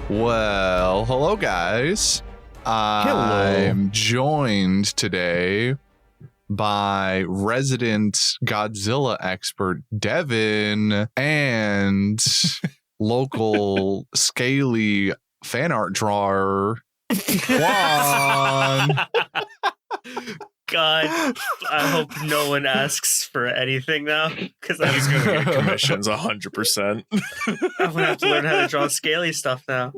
Well, hello guys. I'm joined today by resident Godzilla expert Devin and local scaly fan art drawer Juan. God, I hope no one asks for anything now, because He's gonna get commissions 100%. I'm gonna have to learn how to draw scaly stuff now.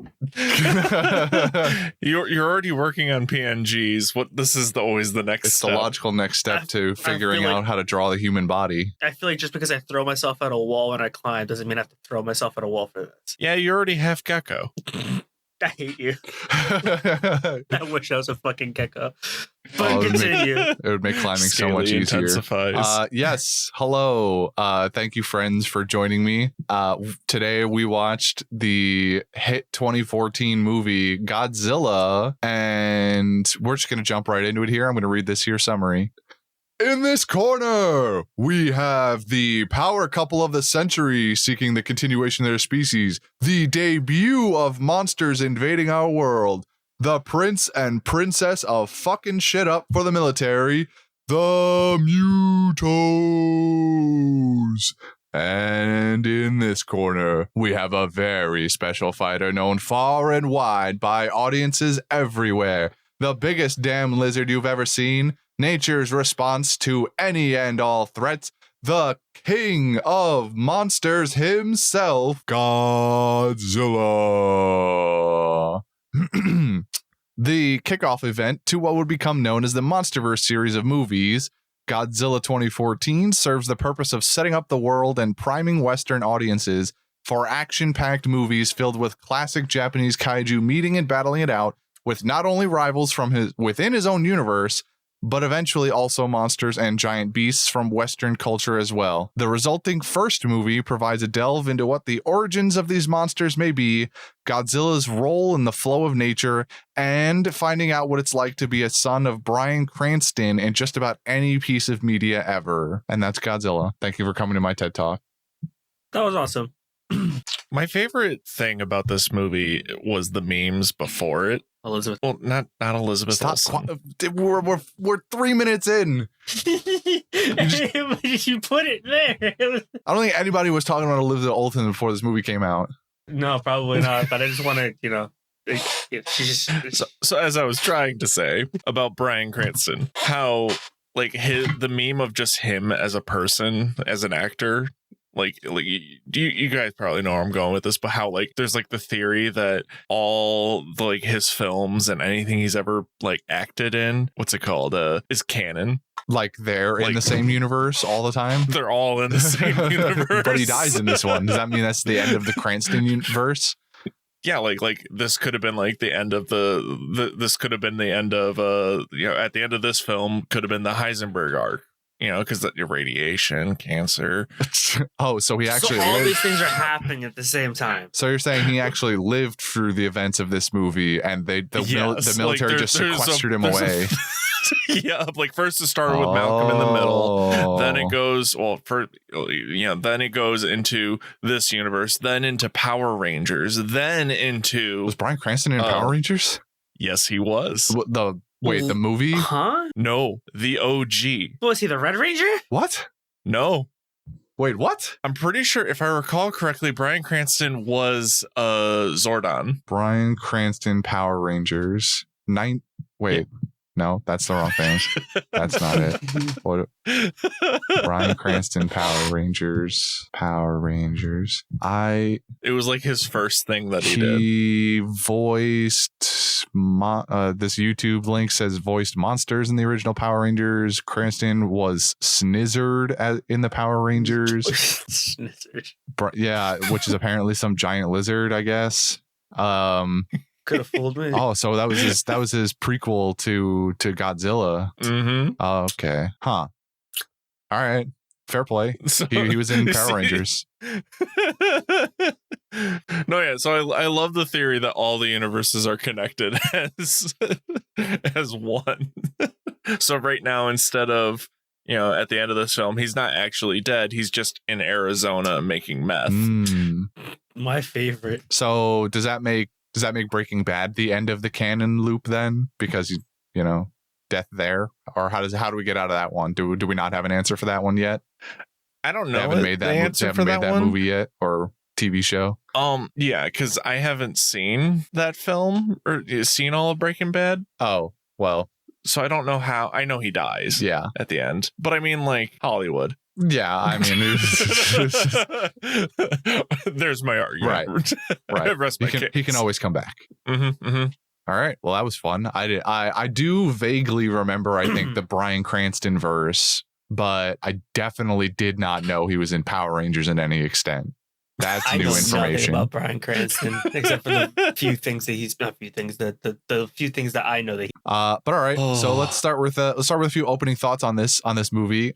You're already working on PNGs. This is always the next It's step. the logical next step to figuring out how to draw the human body. I feel like just because I throw myself at a wall when I climb doesn't mean I have to throw myself at a wall for this. Yeah, you already have gecko. I hate you. I wish I was a fucking gecko. But continue. It would make climbing so much easier. Intensifies. Yes. Hello. Thank you, friends, for joining me. Today we watched the hit 2014 movie Godzilla, and we're just going to jump right into it here. I'm going to read this here summary. In this corner, we have the power couple of the century seeking the continuation of their species, the debut of monsters invading our world, the prince and princess of fucking shit up for the military, the Mutos. And in this corner, we have a very special fighter known far and wide by audiences everywhere, the biggest damn lizard you've ever seen, nature's response to any and all threats, the king of monsters himself, Godzilla. The kickoff event to what would become known as the MonsterVerse series of movies, Godzilla 2014, serves the purpose of setting up the world and priming Western audiences for action-packed movies filled with classic Japanese kaiju meeting and battling it out with not only rivals from within his own universe, but eventually also monsters and giant beasts from Western culture as well. The resulting first movie provides a delve into what the origins of these monsters may be, Godzilla's role in the flow of nature, and finding out what it's like to be a son of Bryan Cranston in just about any piece of media ever. And that's Godzilla. Thank you for coming to my TED Talk. That was awesome. My favorite thing about this movie was the memes before it. Elizabeth. Well, not Elizabeth Olsen. We're 3 minutes in. You put it there. I don't think anybody was talking about Elizabeth Olsen before this movie came out. No, probably not. But I just want to, So as I was trying to say about Bryan Cranston, how like the meme of just him as a person, as an actor. Like you guys probably know where I'm going with this, but how like there's like the theory that all the, like his films and anything he's ever like acted in, what's it called, is canon. Like they're in the same universe all the time. They're all in the same universe. But he dies in this one. Does that mean that's the end of the Cranston universe? Yeah, like this could have been like the end of this could have been the end of at the end of this film could have been the Heisenberg arc. Because the radiation, cancer. Oh, so he actually all lived. These things are happening at the same time. So you're saying he actually lived through the events of this movie, and the military just sequestered him away. Yeah, like first it started with Malcolm in the middle, then it goes then it goes into this universe, then into Power Rangers, then into was Bryan Cranston in Power Rangers? Yes, he was. The movie? Huh? No, the OG. Was he the Red Ranger? What? No. Wait, what? I'm pretty sure, if I recall correctly, Bryan Cranston was Zordon. Bryan Cranston Power Rangers. No, that's the wrong thing. That's not it. What? Bryan Cranston Power Rangers. It was like his first thing that he did. He voiced this YouTube link says voiced monsters in the original Power Rangers. Cranston was Snizzard in the Power Rangers. Snizzard. Yeah, which is apparently some giant lizard, I guess. Could have fooled me. Oh, so that was his prequel to Godzilla. Mm-hmm. Oh, okay. Huh. All right. Fair play. So, he was in Power Rangers. No, yeah. So I love the theory that all the universes are connected as one. So right now, instead of at the end of this film, he's not actually dead. He's just in Arizona making meth. My favorite. So does that make Does that make Breaking Bad the end of the canon loop then? Because you know, death there, or how do we get out of that one? Do we not have an answer for that one yet? I don't know. They haven't made that. Answer They haven't for made that one? movie yet, or TV show. Yeah, because I haven't seen that film or seen all of Breaking Bad. Oh well, so I don't know how. I know he dies. Yeah, at the end, but I mean, like Hollywood. Yeah, I mean, there's my argument. Right. Rest my case. He can always come back. Mm-hmm. All right. Well, that was fun. I do vaguely remember, I think, the Bryan Cranston verse, but I definitely did not know he was in Power Rangers in any extent. That's new information. I know nothing about Bryan Cranston, except for the few things that he's not few things that the few things that I know that. But all right. So let's start with a few opening thoughts on this movie.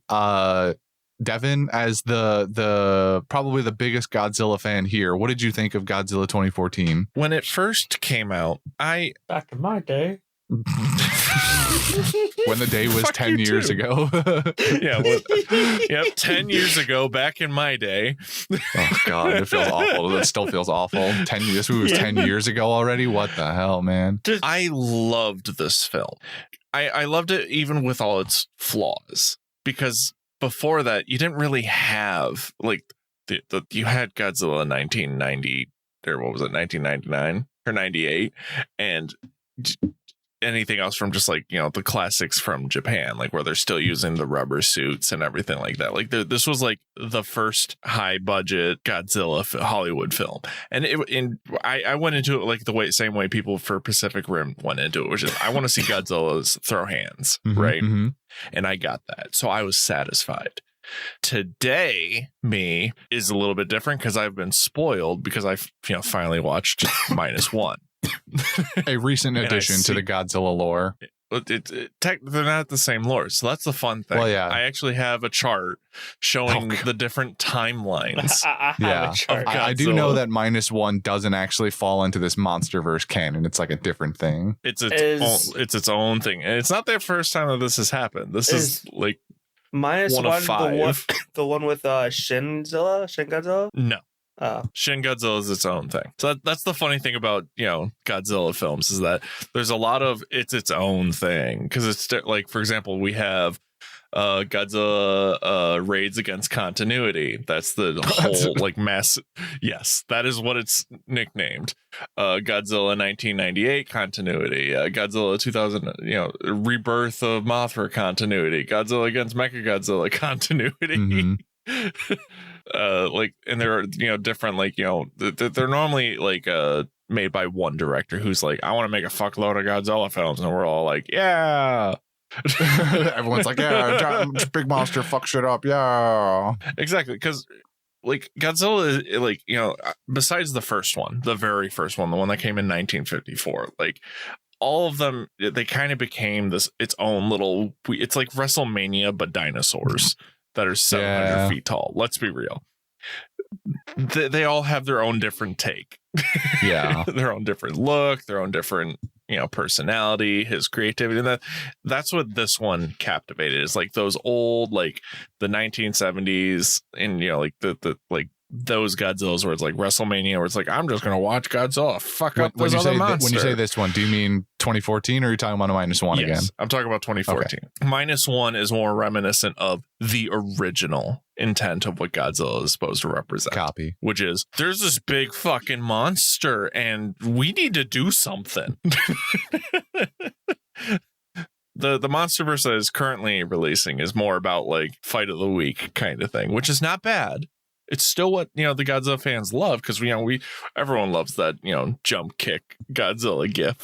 Devin, as the probably the biggest Godzilla fan here, what did you think of Godzilla 2014? When it first came out, back in my day. When the day was 10 years ago. Yeah. 10 years ago, back in my day. Oh God, it feels awful. It still feels awful. 10 years. This movie was 10 years ago already. What the hell, man? I loved this film. I loved it even with all its flaws, because before that, you didn't really have like you had Godzilla in 1990 or what was it, 1999 or 98, and anything else from just like, you know, the classics from Japan, like where they're still using the rubber suits and everything like that. Like this was like the first high budget Godzilla Hollywood film, and I went into it like the same way people for Pacific Rim went into it, which is I want to see Godzilla's throw hands, right? Mm-hmm. And I got that, so I was satisfied. Today, me is a little bit different because I've been spoiled because I've finally watched -1. A recent addition to the Godzilla lore. They're not the same lore, so that's the fun thing. Well, yeah. I actually have a chart showing the different timelines. I do know that -1 doesn't actually fall into this MonsterVerse canon. It's like a different thing. It's its own thing, and it's not the first time that this has happened. This is like -1, the one with Shin Godzilla. No. Shin Godzilla is its own thing. So that's the funny thing about Godzilla films, is that there's a lot of its own thing, because it's like, for example, we have Godzilla raids against continuity. That's the whole like mass. Yes, that is what it's nicknamed. Godzilla 1998 continuity. Godzilla 2000 rebirth of Mothra continuity. Godzilla against Mechagodzilla continuity. Mm-hmm. And there are different they're normally like made by one director who's like, I want to make a fuckload of Godzilla films, and we're all like, yeah. Everyone's like, yeah, big monster fuck shit up, yeah. Exactly, because like Godzilla is like, besides the first one, the very first one, the one that came in 1954, like all of them, they kind of became its own little. It's like WrestleMania but dinosaurs that are 700 feet tall. Let's be real. They all have their own different take. Yeah. Their own different look, their own different, personality, his creativity. And that's what this one captivated, is like those old, like the 1970s and, like the like those Godzillas where it's like WrestleMania, where it's like, I'm just going to watch Godzilla fuck up this other monster. When you say this one, do you mean 2014 or are you talking about a -1 again? I'm talking about 2014. Okay. -1 is more reminiscent of the original intent of what Godzilla is supposed to represent. Copy. Which is, there's this big fucking monster and we need to do something. The MonsterVerse that is currently releasing is more about like fight of the week kind of thing, which is not bad. It's still what the Godzilla fans love, because everyone loves that jump kick Godzilla gif.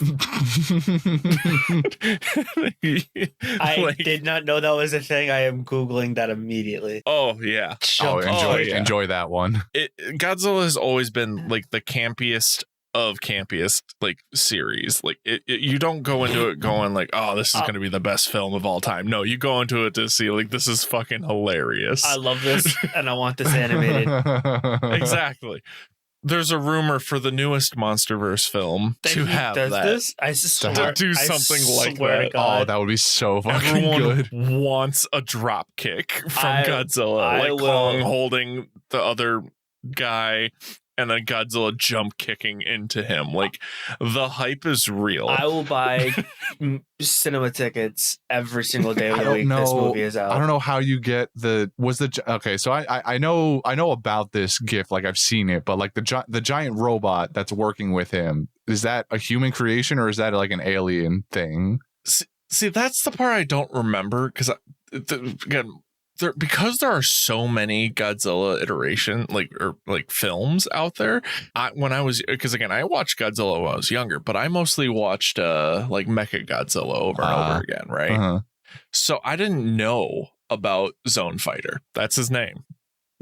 I did not know that was a thing. I am googling that immediately. Oh yeah. Enjoy that one. Godzilla has always been like the campiest of campiest like series. Like you don't go into it going like, oh, this is going to be the best film of all time. No, you go into it to see like, this is fucking hilarious. I love this and I want this animated. Exactly. There's a rumor for the newest MonsterVerse film to have that. This? I swear, to do something like that. Oh, that would be so fucking good. Wants a drop kick from Godzilla, like Kong holding the other guy. and then Godzilla jump kicking into him. Like, the hype is real. I will buy cinema tickets every single day of I the don't week this know. movie is out. I don't know how you get okay. So I know about this GIF. Like, I've seen it, but like the giant robot that's working with him, is that a human creation or is that like an alien thing? See, that's the part I don't remember because again, because there are so many Godzilla iteration like films out there. Because again, I watched Godzilla when I was younger, but I mostly watched like Mecha Godzilla over and over again, right? Uh-huh. So I didn't know about Zone Fighter. That's his name.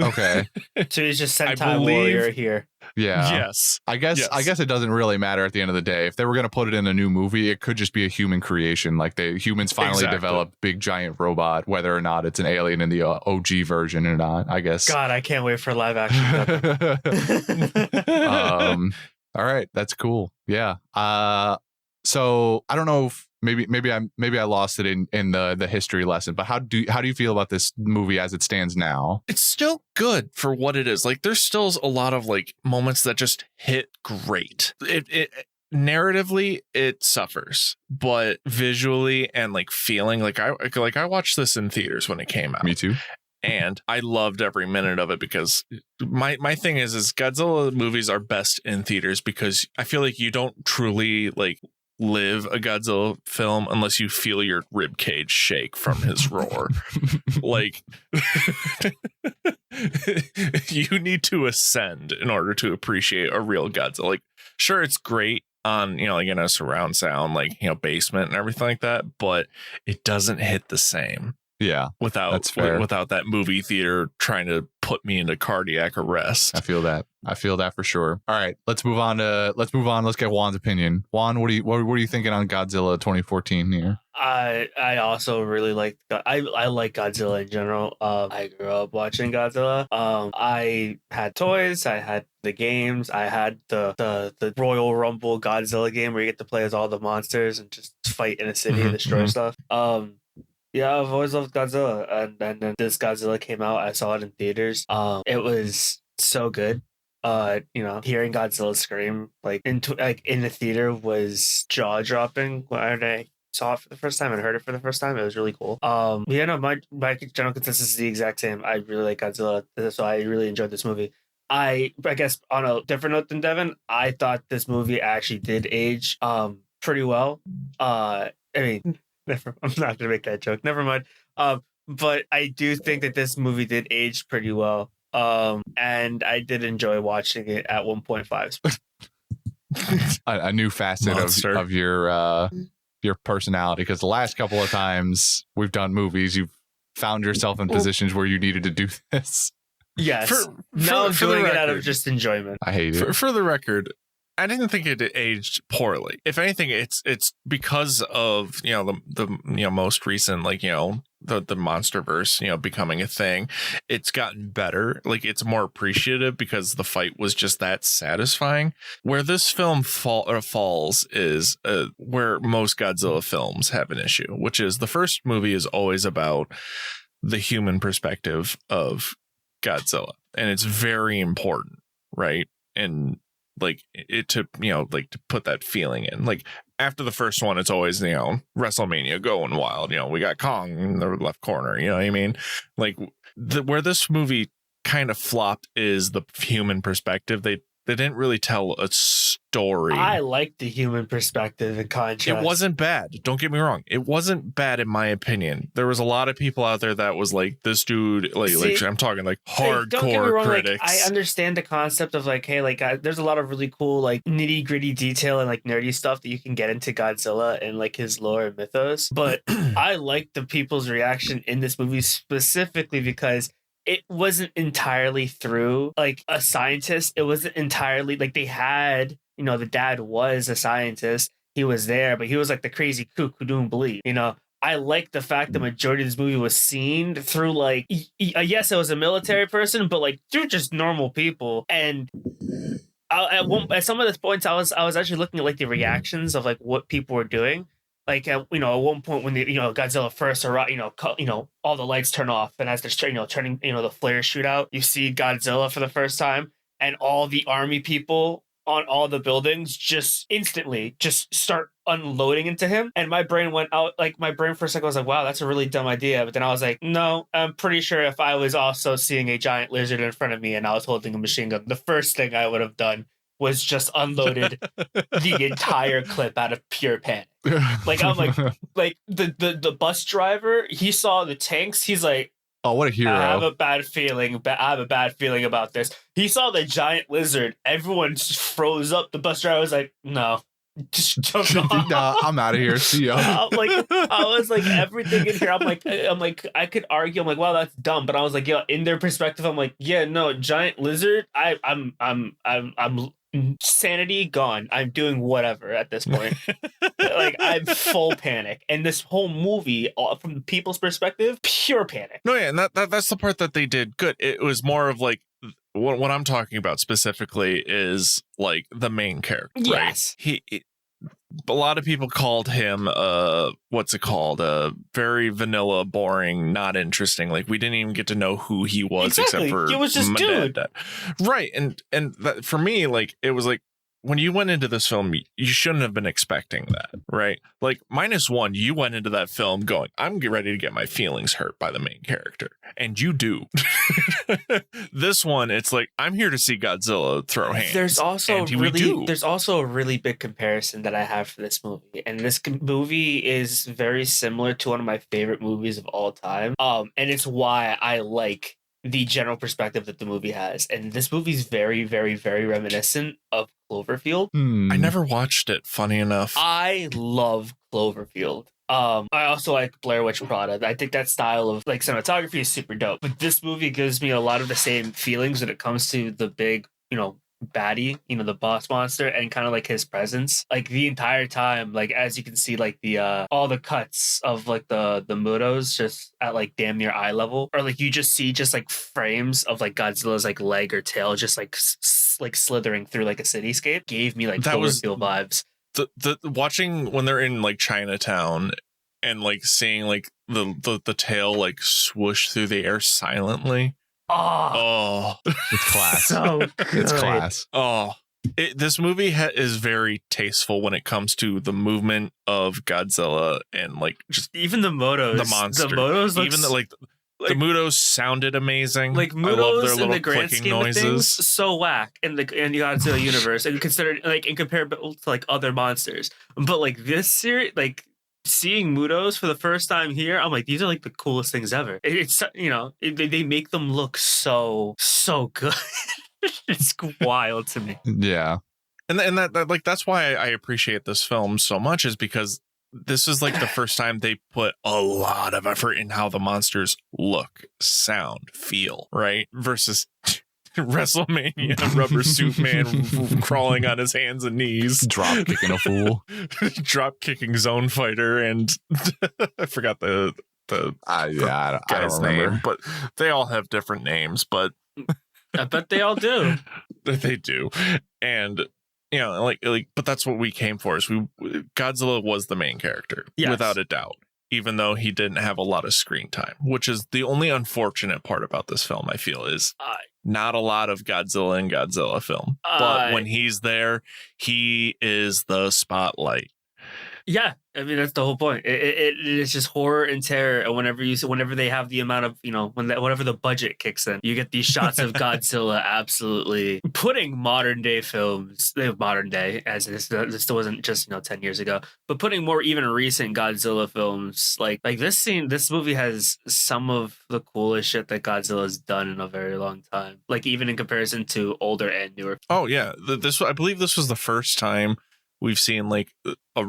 Okay. So he's just Sentai Warrior here. Yeah. Yes. I guess it doesn't really matter at the end of the day. If they were going to put it in a new movie, it could just be a human creation. Like the humans finally developed big giant robot, whether or not it's an alien in the OG version or not, I guess. God, I can't wait for live action. All right, that's cool. Yeah. So I don't know if maybe I lost it in the history lesson, but how do you feel about this movie as it stands now? It's still good for what it is. Like, there's still a lot of like moments that just hit great. It narratively it suffers, but visually and like feeling like I watched this in theaters when it came out. Me too. And I loved every minute of it because my thing is Godzilla movies are best in theaters because I feel like you don't truly like live a Godzilla film unless you feel your rib cage shake from his roar. Like, you need to ascend in order to appreciate a real Godzilla. Like, sure, it's great on, like in a surround sound, like, basement and everything like that, but it doesn't hit the same. Yeah, without that movie theater trying to put me into cardiac arrest. I feel that for sure. All right, let's move on. Let's get Juan's opinion. Juan, what are you thinking on Godzilla 2014 here? I also really like I like Godzilla in general. I grew up watching Godzilla. I had toys, I had the games, I had the Royal Rumble Godzilla game where you get to play as all the monsters and just fight in a city and destroy stuff. Yeah, I've always loved Godzilla, and then this Godzilla came out. I saw it in theaters. It was so good. Hearing Godzilla scream like in the theater was jaw dropping when I saw it for the first time and heard it for the first time. It was really cool. My general consensus is the exact same. I really like Godzilla, so I really enjoyed this movie. I guess on a different note than Devin, I thought this movie actually did age pretty well. I mean. I'm not gonna make that joke. Never mind. But I do think that this movie did age pretty well. And I did enjoy watching it at 1.5. a new facet of your personality, because the last couple of times we've done movies, you've found yourself in positions where you needed to do this. Yes. Now I'm doing it out of just enjoyment. I hate it. For the record, I didn't think it aged poorly. If anything, it's because of the most recent the MonsterVerse becoming a thing. It's gotten better. Like, it's more appreciative because the fight was just that satisfying. Where this film falls is where most Godzilla films have an issue, which is the first movie is always about the human perspective of Godzilla, and it's very important, right? And like it to put that feeling in. Like, after the first one, it's always WrestleMania going wild. We got Kong in the left corner. You know what I mean? Like, where this movie kind of flopped is the human perspective. They didn't really tell a story. I like the human perspective and contrast. It wasn't bad. Don't get me wrong. It wasn't bad in my opinion. There was a lot of people out there that was like, this dude, like I'm talking like hardcore don't get me wrong, critics. I understand the concept of like, hey, like there's a lot of really cool like nitty gritty detail and like nerdy stuff that you can get into Godzilla and like his lore and mythos. But I like the people's reaction in this movie specifically because it wasn't entirely through like a scientist. It wasn't entirely like they had, the dad was a scientist. He was there, but he was like the crazy kook who didn't believe, I like the fact the majority of this movie was seen through like, yes, it was a military person, but like through just normal people. And at some of the points, I was actually looking at like the reactions of like what people were doing. Like, at one point when Godzilla first arrived, all the lights turn off, and as they're turning, the flares shoot out, you see Godzilla for the first time, and all the army people on all the buildings just instantly just start unloading into him. And my brain went out, like my brain for a second was like, wow, that's a really dumb idea. But then I was like, no, I'm pretty sure if I was also seeing a giant lizard in front of me and I was holding a machine gun, the first thing I would have done was just unloaded the entire clip out of pure panic. Like I'm like the bus driver, he saw the tanks, he's like, oh, what a hero. I have a bad feeling. I have a bad feeling about this. He saw the giant lizard. Everyone just froze up. The bus driver was like, no, just jumped off. Nah, I'm out of here. See ya. I was like, everything in here. I'm like, I could argue. I'm like, wow, that's dumb. But I was like, yeah, in their perspective, I'm like, yeah, no, giant lizard. I'm sanity gone. I'm doing whatever at this point. Like I'm full panic, and this whole movie, from the people's perspective, pure panic. No, yeah, and that's the part that they did good. It was more of like what I'm talking about specifically is like the main character. Yes, right? A lot of people called him what's it called? Very vanilla, boring, not interesting. Like we didn't even get to know who he was except for he was just dude. Right, and that, for me, like it was like when you went into this film, you shouldn't have been expecting that, right? Like -1, you went into that film going, I'm ready to get my feelings hurt by the main character, and you do. This one, it's like I'm here to see Godzilla throw hands. There's also a really big comparison that I have for this movie, and this movie is very similar to one of my favorite movies of all time. And it's why I like the general perspective that the movie has. And this movie is very, very, very reminiscent of Cloverfield. I never watched it, funny enough. I love Cloverfield. I also like Blair Witch Project. I think that style of like cinematography is super dope. But this movie gives me a lot of the same feelings when it comes to the big, baddie, the boss monster, and kind of like his presence. Like the entire time, like as you can see, like the all the cuts of like the Mutos just at like damn near eye level, or like you just see just like frames of like Godzilla's like leg or tail just like like slithering through like a cityscape, gave me like Cloverfield vibes. The watching when they're in like Chinatown and like seeing like the tail like swoosh through the air silently. Oh, it's class. So good. It's class. Oh, this movie is very tasteful when it comes to the movement of Godzilla and like just even the Mutos, the monster. The Mutos, even the Mutos sounded amazing. Like Mutos, I love their little in the grand scheme noises. Of things, so whack in the Godzilla universe, and considered like in comparable to like other monsters. But like this series, like seeing Mutos for the first time here, I'm like, these are like the coolest things ever. It's they make them look so good. It's wild to me. Yeah, and that like that's why I appreciate this film so much, is because this is like the first time they put a lot of effort in how the monsters look, sound, feel, right? Versus WrestleMania, Rubber Suit Man crawling on his hands and knees, drop kicking a fool, drop kicking Zone Fighter, and I forgot the I don't remember, name, but they all have different names. But I bet they all do. They do, and but that's what we came for. Is Godzilla was the main character, yes, without a doubt. Even though he didn't have a lot of screen time, which is the only unfortunate part about this film, I feel, is not a lot of Godzilla in Godzilla film. But when he's there, he is the spotlight. Yeah, I mean that's the whole point. It is just horror and terror. And whenever they have the amount of whenever the budget kicks in, you get these shots of Godzilla absolutely putting modern day films, modern day as this wasn't just 10 years ago, but putting more even recent Godzilla films like this movie has some of the coolest shit that Godzilla's done in a very long time. Like even in comparison to older and newer. Oh yeah, I believe this was the first time we've seen like a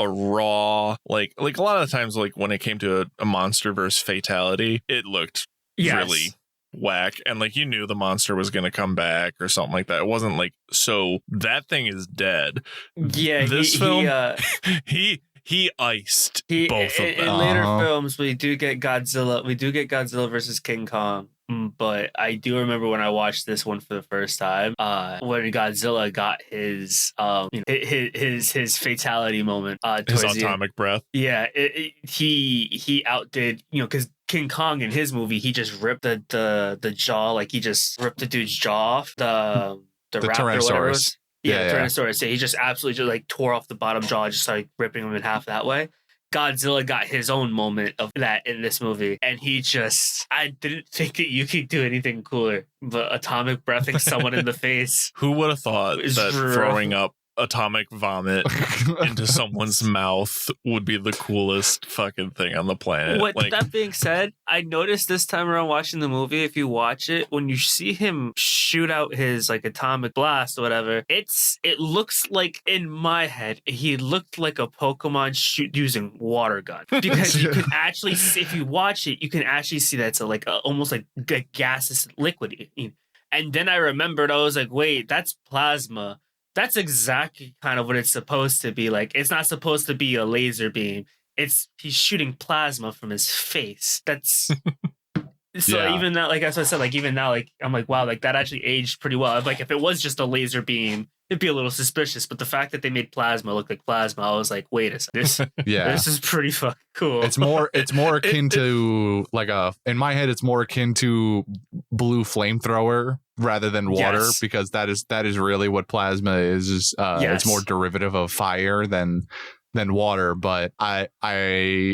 raw like a lot of the times, like when it came to a monster versus fatality, it looked really whack, and like you knew the monster was going to come back or something like that. It wasn't like, so that thing is dead. Yeah, this film he iced both of them. In later films, we do get Godzilla versus King Kong. But I do remember when I watched this one for the first time, when Godzilla got his fatality moment, his atomic breath. Yeah, he outdid, because King Kong in his movie, he just ripped the jaw, like he just ripped the dude's jaw off, the raptor, whatever it was. Yeah, Tyrannosaurus. Yeah, he just absolutely just like tore off the bottom jaw and just started ripping him in half that way. Godzilla got his own moment of that in this movie, and I didn't think that you could do anything cooler, but atomic breathing someone in the face. Who would have thought that throwing up atomic vomit into someone's mouth would be the coolest fucking thing on the planet? That being said, I noticed this time around watching the movie, if you watch it, when you see him shoot out his like atomic blast or whatever, it looks like, in my head, he looked like a Pokemon using water gun, because you can actually see, if you watch it, you can actually see that it's almost like a gaseous liquid. And then I remembered, I was like, wait, that's plasma. That's exactly kind of what it's supposed to be like. It's not supposed to be a laser beam. He's shooting plasma from his face. That's so even now, like as I said, like even now, like I'm like, wow, like that actually aged pretty well. Like if it was just a laser beam, it'd be a little suspicious. But the fact that they made plasma look like plasma, I was like, wait a second, this is pretty fucking cool. It's more akin to like in my head, it's more akin to blue flamethrower rather than water, because that is really what plasma is. It's more derivative of fire than water. But I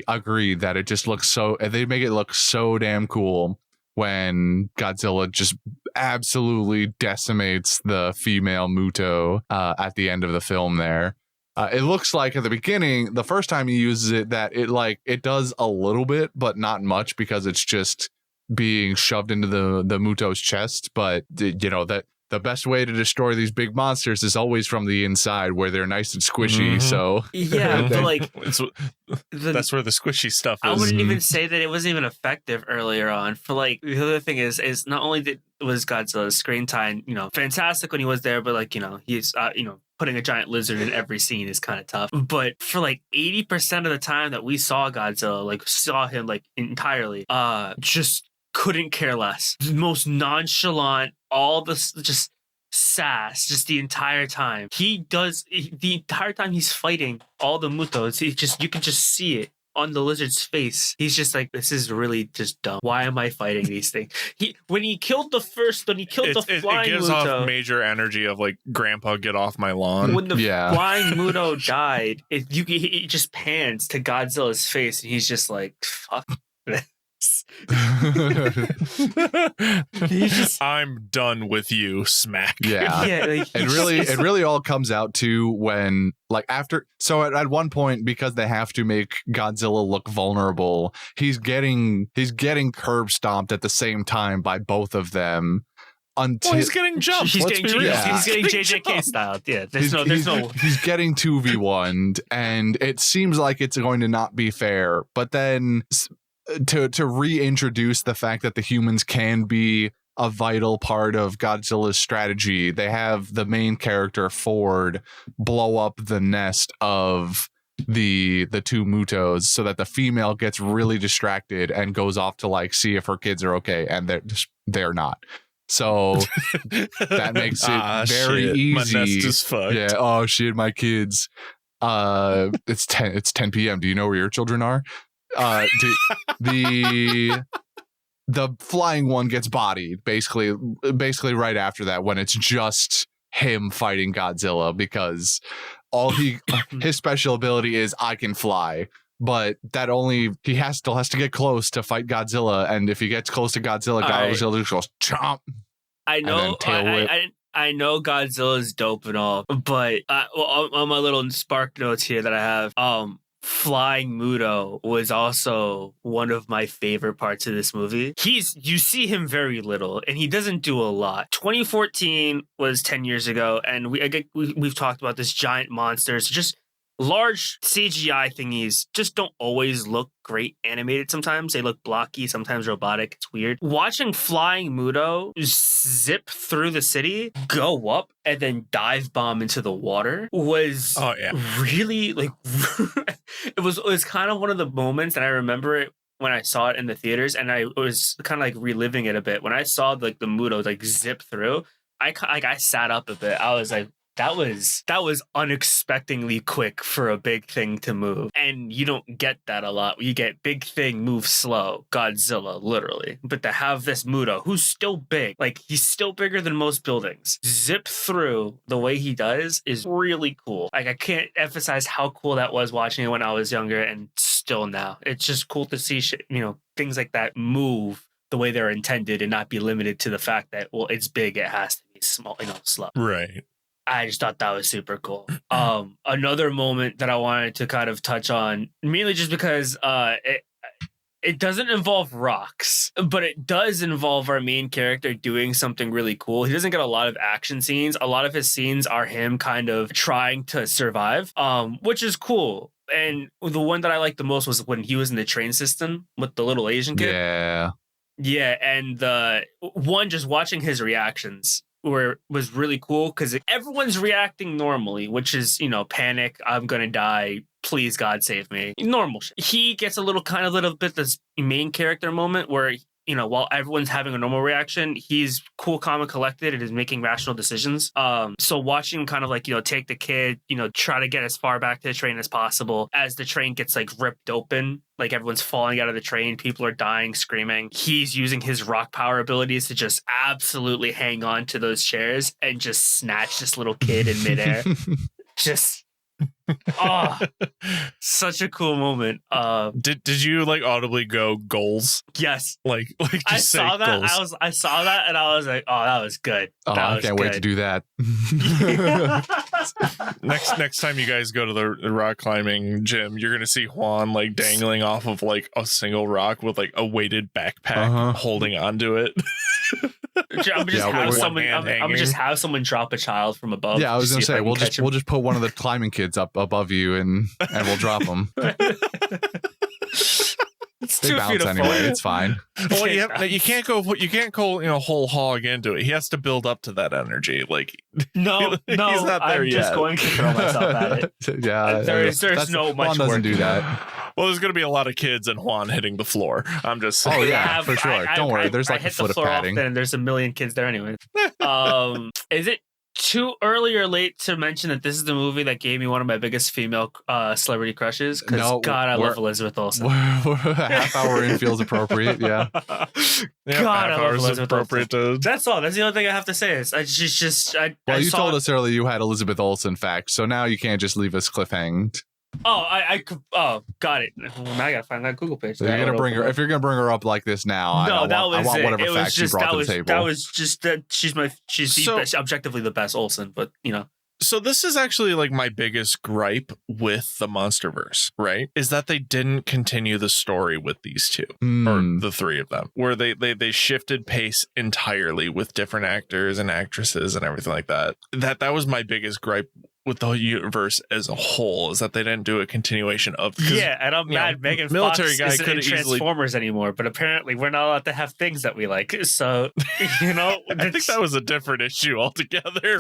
agree that it just looks they make it look so damn cool when Godzilla just absolutely decimates the female Muto at the end of the film there. It looks like at the beginning, the first time he uses it, that it does a little bit, but not much, because it's just being shoved into the Muto's chest. But you know that the best way to destroy these big monsters is always from the inside, where they're nice and squishy. So but like that's where the squishy stuff is. I wouldn't even say that it wasn't even effective earlier on. For like the other thing is not only was Godzilla's screen time, fantastic when he was there, but like he's putting a giant lizard in every scene is kind of tough. But for like 80% of the time that we saw Godzilla, like saw him like entirely, just couldn't care less. Most nonchalant, all this just sass, just the entire time. The entire time he's fighting all the Mutos, you can just see it on the lizard's face. He's just like, this is really just dumb. Why am I fighting these things? When he killed the flying it gives Muto, off major energy of like, grandpa, get off my lawn. When the flying Muto died, it just pans to Godzilla's face, and he's just like, fuck this. I'm done with you, smack. It really all comes out to when, like, after, so at one point, because they have to make Godzilla look vulnerable, he's getting curb stomped at the same time by both of them. Until he's getting jumped. He's getting JJK style. Yeah, there's no. He's getting 2v1'd, and it seems like it's going to not be fair. But then to reintroduce the fact that the humans can be a vital part of Godzilla's strategy, they have the main character Ford blow up the nest of the two Mutos, so that the female gets really distracted and goes off to like see if her kids are okay, and they're not. So that makes it very easy. My nest is fucked. Yeah. Oh shit, my kids. It's 10 p.m. Do you know where your children are? The flying one gets bodied basically right after that, when it's just him fighting Godzilla, because all his special ability is I can fly. But that he still has to get close to fight Godzilla, and if he gets close to Godzilla, Godzilla just goes chomp. I know, I know Godzilla's dope and all, but on my little spark notes here that I have, Flying Muto was also one of my favorite parts of this movie. You see him very little, and he doesn't do a lot. 2014 was 10 years ago, and we've talked about this giant monsters, just large CGI thingies just don't always look great animated. Sometimes they look blocky, sometimes robotic. It's weird. Watching Flying Muto zip through the city, go up, and then dive bomb into the water was really like it was kind of one of the moments, and I remember it when I saw it in the theaters, and I was kind of like reliving it a bit. When I saw like the Muto like zip through, I sat up a bit. I was like, That was unexpectedly quick for a big thing to move. And you don't get that a lot. You get big thing move slow, Godzilla, literally. But to have this Muto, who's still big, like he's still bigger than most buildings, zip through the way he does is really cool. Like I can't emphasize how cool that was watching it when I was younger and still now. It's just cool to see shit, things like that move the way they're intended and not be limited to the fact that, well, it's big, it has to be small, slow. Right. I just thought that was super cool. Another moment that I wanted to kind of touch on, mainly just because it doesn't involve rocks, but it does involve our main character doing something really cool. He doesn't get a lot of action scenes. A lot of his scenes are him kind of trying to survive, which is cool. And the one that I liked the most was when he was in the train system with the little Asian kid. Yeah, and just watching his reactions was really cool because everyone's reacting normally, which is, panic, I'm gonna die, please God save me, normal shit. He gets a little bit this main character moment where, while everyone's having a normal reaction, he's cool, calm, and collected and is making rational decisions. So watching him kind of take the kid, try to get as far back to the train as possible as the train gets ripped open, like everyone's falling out of the train, people are dying, screaming. He's using his rock power abilities to just absolutely hang on to those chairs and just snatch this little kid in midair. Just such a cool moment. Did you audibly go goals? Yes. Like just I saw that. Goals. I saw that and I was like, oh, that was good. I can't wait to do that. Next time you guys go to the rock climbing gym, you're gonna see Juan dangling off of a single rock with a weighted backpack holding onto it. I'm just have someone drop a child from above. Yeah, I was gonna say we'll just put one of the climbing kids up above you and we'll drop them. It's they 2 bounce feet of anyway. fall. It's fine. Well, you can't go whole hog into it. He has to build up to that energy. No, he's not there I'm yet. just going to throw myself at it. Yeah, there's no much Juan doesn't work. do that. Well, there's going to be a lot of kids and Juan hitting the floor. I'm just saying. Oh yeah, for sure. Don't worry. There's I a hit foot the of floor padding. often, and there's a million kids there anyway. Is it too early or late to mention that this is the movie that gave me one of my biggest female celebrity crushes? Because I love Elizabeth Olsen. We're a half hour in feels appropriate. Yeah. God, I love Elizabeth appropriate Olsen. That's all. That's the only thing I have to say. Is she's just. You told us earlier you had Elizabeth Olsen facts, so now you can't just leave us cliffhanged. Got it. Now I gotta find that Google page. So you're gonna bring her. If you're gonna bring her up like this now, I want whatever facts you brought to the table. That was just that she's the best, objectively the best Olsen, but So this is actually my biggest gripe with the Monsterverse, right? Is that they didn't continue the story with these two or the three of them, where they shifted pace entirely with different actors and actresses and everything like that. That was my biggest gripe with the whole universe as a whole, is that they didn't do a continuation of. Yeah, and I'm mad Megan military Fox guy isn't in could easily Transformers anymore, but apparently we're not allowed to have things that we like. So I think that was a different issue altogether.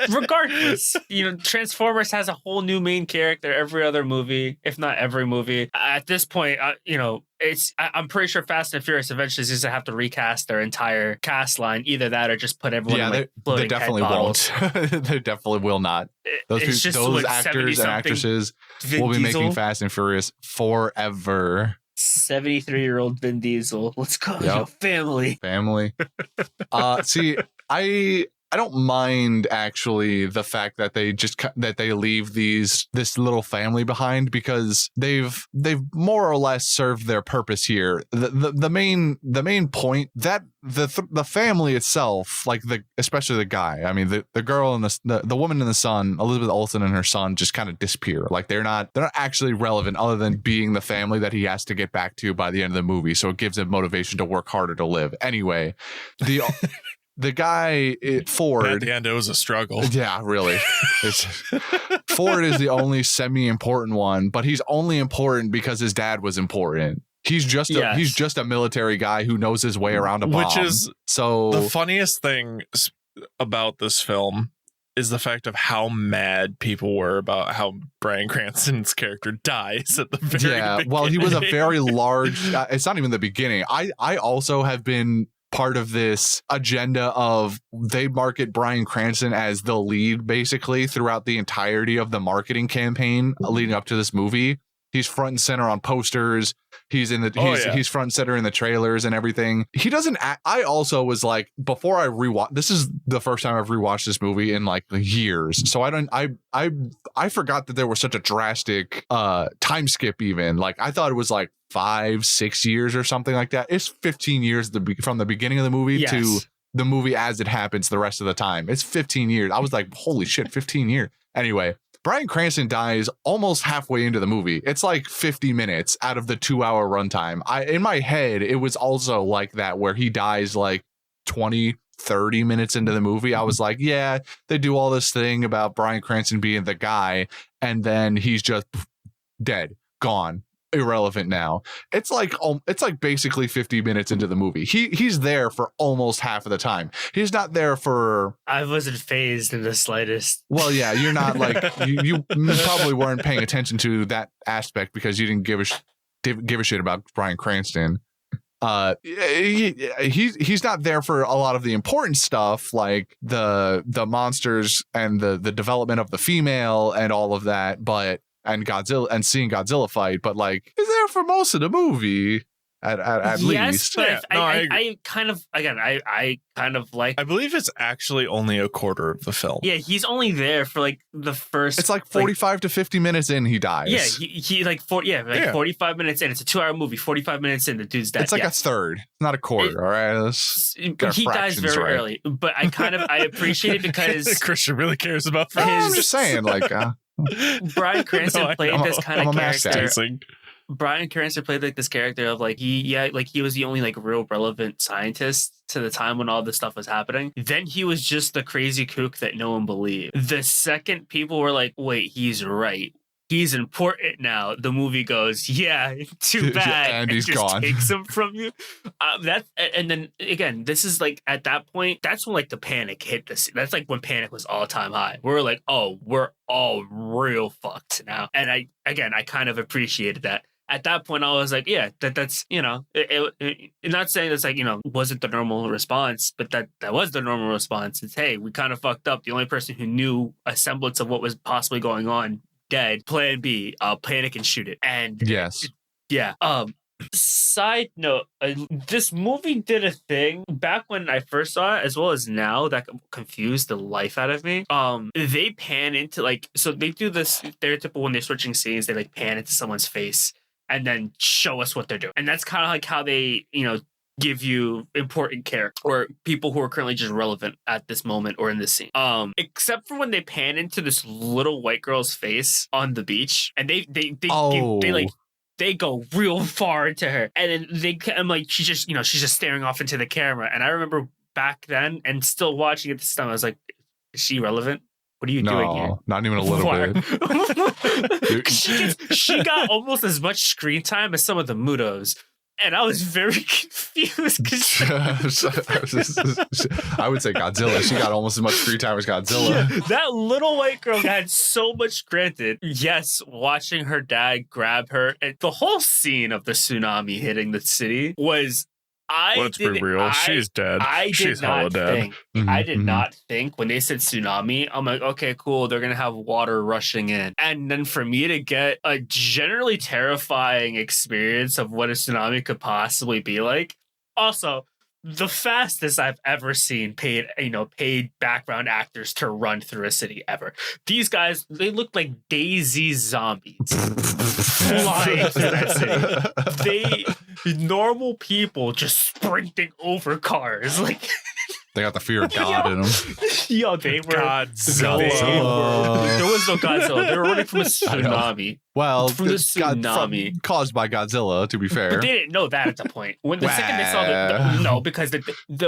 Regardless, Transformers has a whole new main character every other movie, if not every movie. At this point, I'm pretty sure Fast and Furious eventually is going to have to recast their entire cast line. Either that or just put everyone in floating they definitely head bottles. won't. They definitely will not. Those actors and actresses will be making Fast and Furious forever. 73-year-old Vin Diesel. Let's go, yo, family. See, I don't mind actually the fact that they leave this little family behind, because they've more or less served their purpose here. The main point that the family itself, especially the guy, I mean the girl and the woman and the son, Elizabeth Olsen and her son, just kind of disappear. They're not actually relevant other than being the family that he has to get back to by the end of the movie. So it gives him motivation to work harder to live. Anyway, the guy, Ford. At the end, it was a struggle. Yeah, really. Ford is the only semi-important one, but he's only important because his dad was important. He's just a military guy who knows his way around a bomb. Which is the funniest thing about this film is the fact of how mad people were about how Bryan Cranston's character dies at the very beginning. Well, he was a very large. It's not even the beginning. I also have been part of this agenda of they market Bryan Cranston as the lead basically throughout the entirety of the marketing campaign leading up to this movie. He's front and center on posters. He's he's front and center in the trailers and everything. He doesn't act. I also was like, before I rewatch, this is the first time I've rewatched this movie in like years. So I forgot that there was such a drastic time skip even. Like I thought it was like 5-6 years or something like that. It's 15 years from the beginning of the movie to the movie as it happens the rest of the time. It's 15 years. I was like, holy shit, 15 years. Anyway, Bryan Cranston dies almost halfway into the movie. It's like 50 minutes out of the 2-hour runtime. In my head, it was also like that where he dies like 20-30 minutes into the movie. I was like, yeah, they do all this thing about Bryan Cranston being the guy, and then he's just dead, gone, irrelevant now. It's like basically 50 minutes into the movie. He's there for almost half of the time. He's not there for. I wasn't phased in the slightest. Well, yeah, you're not like you probably weren't paying attention to that aspect because you didn't give a shit about Bryan Cranston. He's not there for a lot of the important stuff like the monsters and the development of the female and all of that, and Godzilla and seeing Godzilla fight, but like he's there for most of the movie at least. But I kind of like. I believe it's actually only a quarter of the film. Yeah, he's only there for like the first. It's like 45 to 50 minutes in, he dies. Yeah, he like 45 minutes in. It's a 2-hour movie. 45 minutes in, the dude's dead. It's like a third, not a quarter. All right, he dies very early. But I appreciate it because Christian really cares about. I'm just saying, like. Bryan Cranston played this kind of character. Dancing. Bryan Cranston played like this character of like he was the only like real relevant scientist to the time when all this stuff was happening. Then he was just the crazy kook that no one believed. The second people were like, wait, he's right, he's important now, the movie goes, yeah, too bad, and he's just gone. Takes him from you. And then again, this is like at that point, that's when like the panic hit the scene. That's like when panic was all time high. We're like, oh, we're all real fucked now. And I kind of appreciated that. At that point, I was like, yeah, that's, you know, not saying that's like, you know, wasn't the normal response, but that was the normal response. It's, hey, we kind of fucked up. The only person who knew a semblance of what was possibly going on dead. Plan B, panic and shoot it. And yes. Yeah. Side note, this movie did a thing back when I first saw it, as well as now, that confused the life out of me. They pan into like, so they do this stereotypical when they're switching scenes, they like pan into someone's face and then show us what they're doing. And that's kind of like how they, you know, give you important characters or people who are currently just relevant at this moment or in this scene. Except for when they pan into this little white girl's face on the beach, and they go real far into her, and then I'm like, she's just staring off into the camera. And I remember back then and still watching it this time, I was like, is she relevant? What are you doing here? Not even a little bit. she got almost as much screen time as some of the Mudos. And I was very confused. I would say Godzilla. She got almost as much screen time as Godzilla. Yeah, that little white girl had so much. Granted, yes, watching her dad grab her, and the whole scene of the tsunami hitting the city was. Let's be real. She's dead. She's hella dead. I did not think when they said tsunami, I'm like, okay, cool. They're going to have water rushing in. And then for me to get a generally terrifying experience of what a tsunami could possibly be like. Also, the fastest I've ever seen paid background actors to run through a city ever. These guys, they look like Daisy zombies flying through that city. Normal people just sprinting over cars. Like they got the fear of God in them. Yo, they were Godzilla. There was no Godzilla. They were running from a tsunami. Well, from the tsunami caused by Godzilla. To be fair, but they didn't know that at the point. When the second they saw because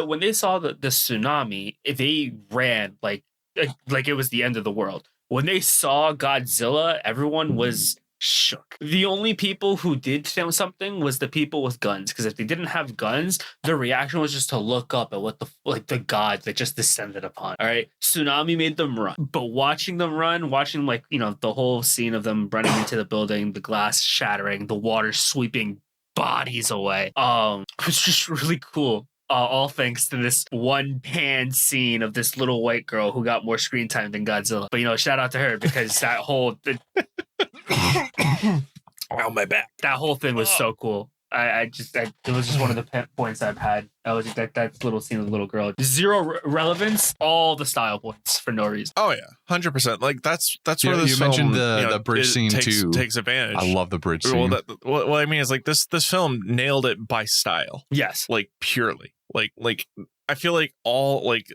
when they saw the tsunami, they ran like it was the end of the world. When they saw Godzilla, everyone was shook. The only people who did something was the people with guns, because if they didn't have guns, the reaction was just to look up at what the god that just descended upon. All right, tsunami made them run, but watching them run, the whole scene of them running into the building, the glass shattering, the water sweeping bodies away, it was just really cool. all thanks to this one pan scene of this little white girl who got more screen time than Godzilla. But shout out to her because that whole Oh, my back. that whole thing was so cool. It was just one of the points I've had. That little scene of the little girl. Zero relevance, all the style points for no reason. Oh yeah, 100%. Like that's where this you film, mentioned the bridge scene too. Takes advantage. I love the bridge scene. What I mean is like this film nailed it by style. Yes, like purely. Like I feel like all like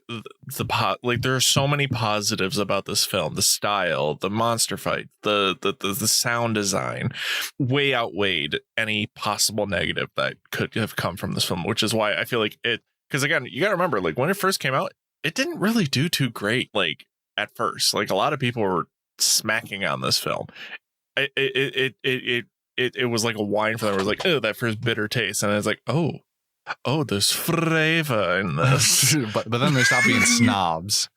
there are so many positives about this film. The style, the monster fight, the sound design way outweighed any possible negative that could have come from this film, which is why I feel like it, because again, you got to remember, like when it first came out, it didn't really do too great. Like at first, like a lot of people were smacking on this film. It was like a wine for them. It was like, oh, that first bitter taste, and it's like, oh, there's flavor in this. but then they stopped being snobs.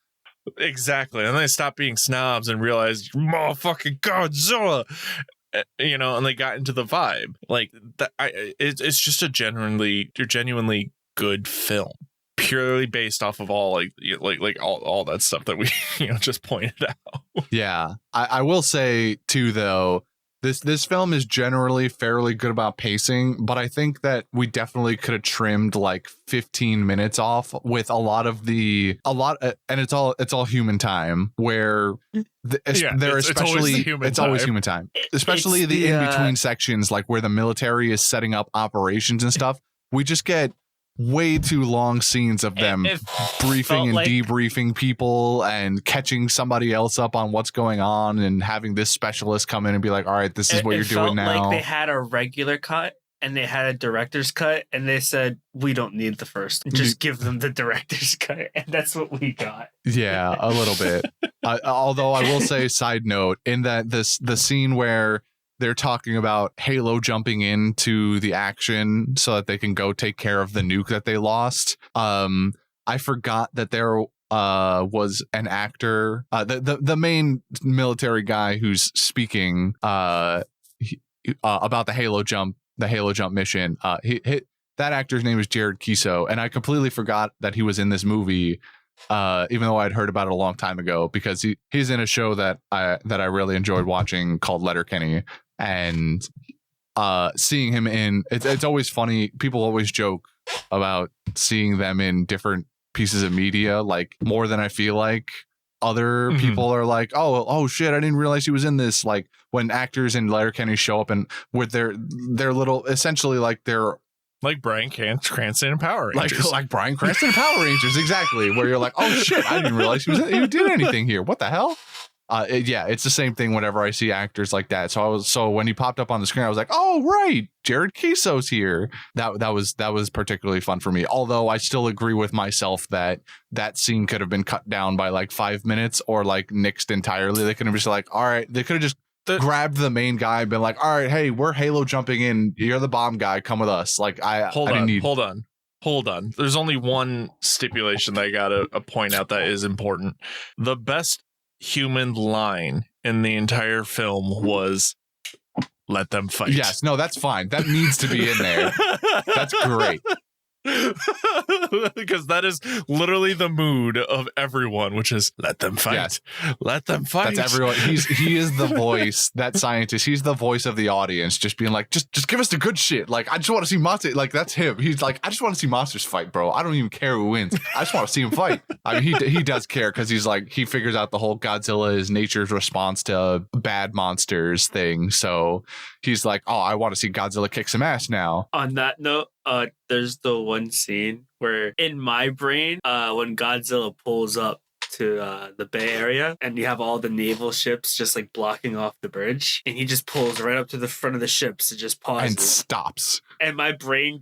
Exactly. And they stopped being snobs and realized, motherfucking Godzilla, and they got into the vibe. Like that. It's just a genuinely good film, purely based off of all all that stuff that we just pointed out. Yeah, I will say too, though. This film is generally fairly good about pacing, but I think that we definitely could have trimmed like 15 minutes off with and it's all human time where it's always human time, especially the in between sections, like where the military is setting up operations and stuff. We just get way too long scenes of them briefing and debriefing people and catching somebody else up on what's going on and having this specialist come in and be like, all right, this is what you're doing now. Like they had a regular cut and they had a director's cut and they said, we don't need the first, just give them the director's cut, and that's what we got. Yeah, a little bit. Although I will say, side note, in that the scene where they're talking about Halo jumping into the action so that they can go take care of the nuke that they lost. I forgot that there was an actor, the main military guy who's speaking about the Halo jump mission. That actor's name is Jared Kiso, and I completely forgot that he was in this movie. Even though I'd heard about it a long time ago, because he's in a show that I really enjoyed watching called Letterkenny. And seeing him in it's always funny. People always joke about seeing them in different pieces of media, like more than I feel like other people are like, oh shit, I didn't realize he was in this. Like when actors in Letterkenny show up and with their little, essentially like their, like Bryan Cranston in Power Rangers. Like Bryan Cranston in Power Rangers, exactly. Where you're like, oh shit, I didn't realize he did anything here. What the hell? It's the same thing whenever I see actors like that. So when he popped up on the screen, I was like, oh right, Jared Kiso's here. That was particularly fun for me. Although I still agree with myself that scene could have been cut down by like 5 minutes or like nixed entirely. They could have just like, all right, they could have just grabbed the main guy and been like, all right, hey, we're Halo jumping in. You're the bomb guy. Come with us. Like Hold on. There's only one stipulation that I gotta point out that is important. The best human line in the entire film was, let them fight. Yes, no, that's fine. That needs to be in there. That's great. Because that is literally the mood of everyone, which is let them fight. Yes. Let them fight. That's everyone. He is the voice, that scientist. He's the voice of the audience, just being like, just give us the good shit. Like, I just want to see monsters. Like, that's him. He's like, I just want to see monsters fight, bro. I don't even care who wins. I just want to see him fight. I mean, he does care because he's like, he figures out the whole Godzilla is nature's response to bad monsters thing. So he's like, oh, I want to see Godzilla kick some ass now. On that note, there's the one scene where in my brain, when Godzilla pulls up to the Bay Area and you have all the naval ships just like blocking off the bridge, and he just pulls right up to the front of the ships and just pauses and stops. And my brain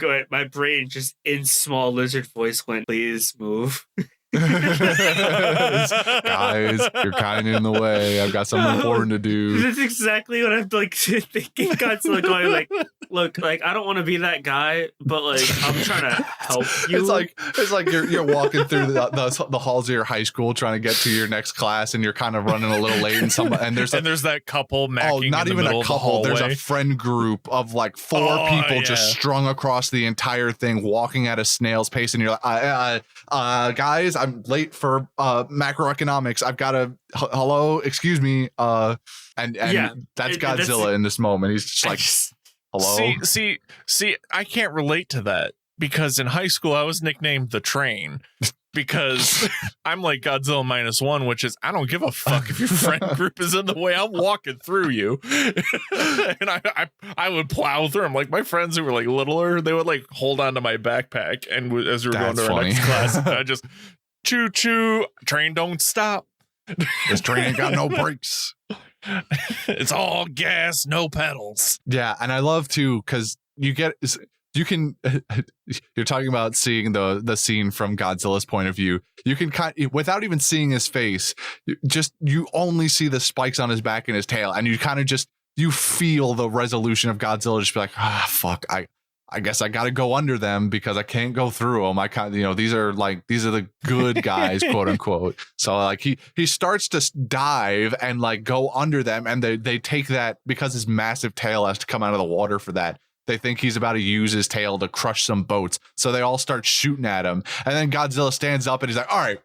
just in small lizard voice went, please move. Guys, you're kind of in the way. I've got something important to do. That's exactly what I'm like thinking. Godzilla going like, look, like I don't want to be that guy, but like I'm trying to help you. It's like you're walking through the halls of your high school trying to get to your next class, and you're kind of running a little late, and there's that couple macking not in the even middle a couple. of the There's hallway. a friend group of like four people just strung across the entire thing, walking at a snail's pace, and you're like, guys, I'm late for macroeconomics. I've got to hello, excuse me, and that's Godzilla in this moment. He's just like, hello. See, I can't relate to that because in high school I was nicknamed the Train. Because I'm like Godzilla -1, which is I don't give a fuck if your friend group is in the way. I'm walking through you, and I would plow through them. Like my friends who were like littler, they would like hold on to my backpack, and as we were going to our next class, I just choo choo. Train don't stop. This train ain't got no brakes. It's all gas, no pedals. Yeah, and I love too because you can you're talking about seeing the scene from Godzilla's point of view. You can without even seeing his face, you only see the spikes on his back and his tail, and you kind of you feel the resolution of Godzilla. Just be like, fuck, I guess I got to go under them because I can't go through them. These are the good guys, quote unquote. So like he starts to dive and like go under them, and they take that because his massive tail has to come out of the water for that. They think he's about to use his tail to crush some boats. So they all start shooting at him. And then Godzilla stands up and he's like, all right,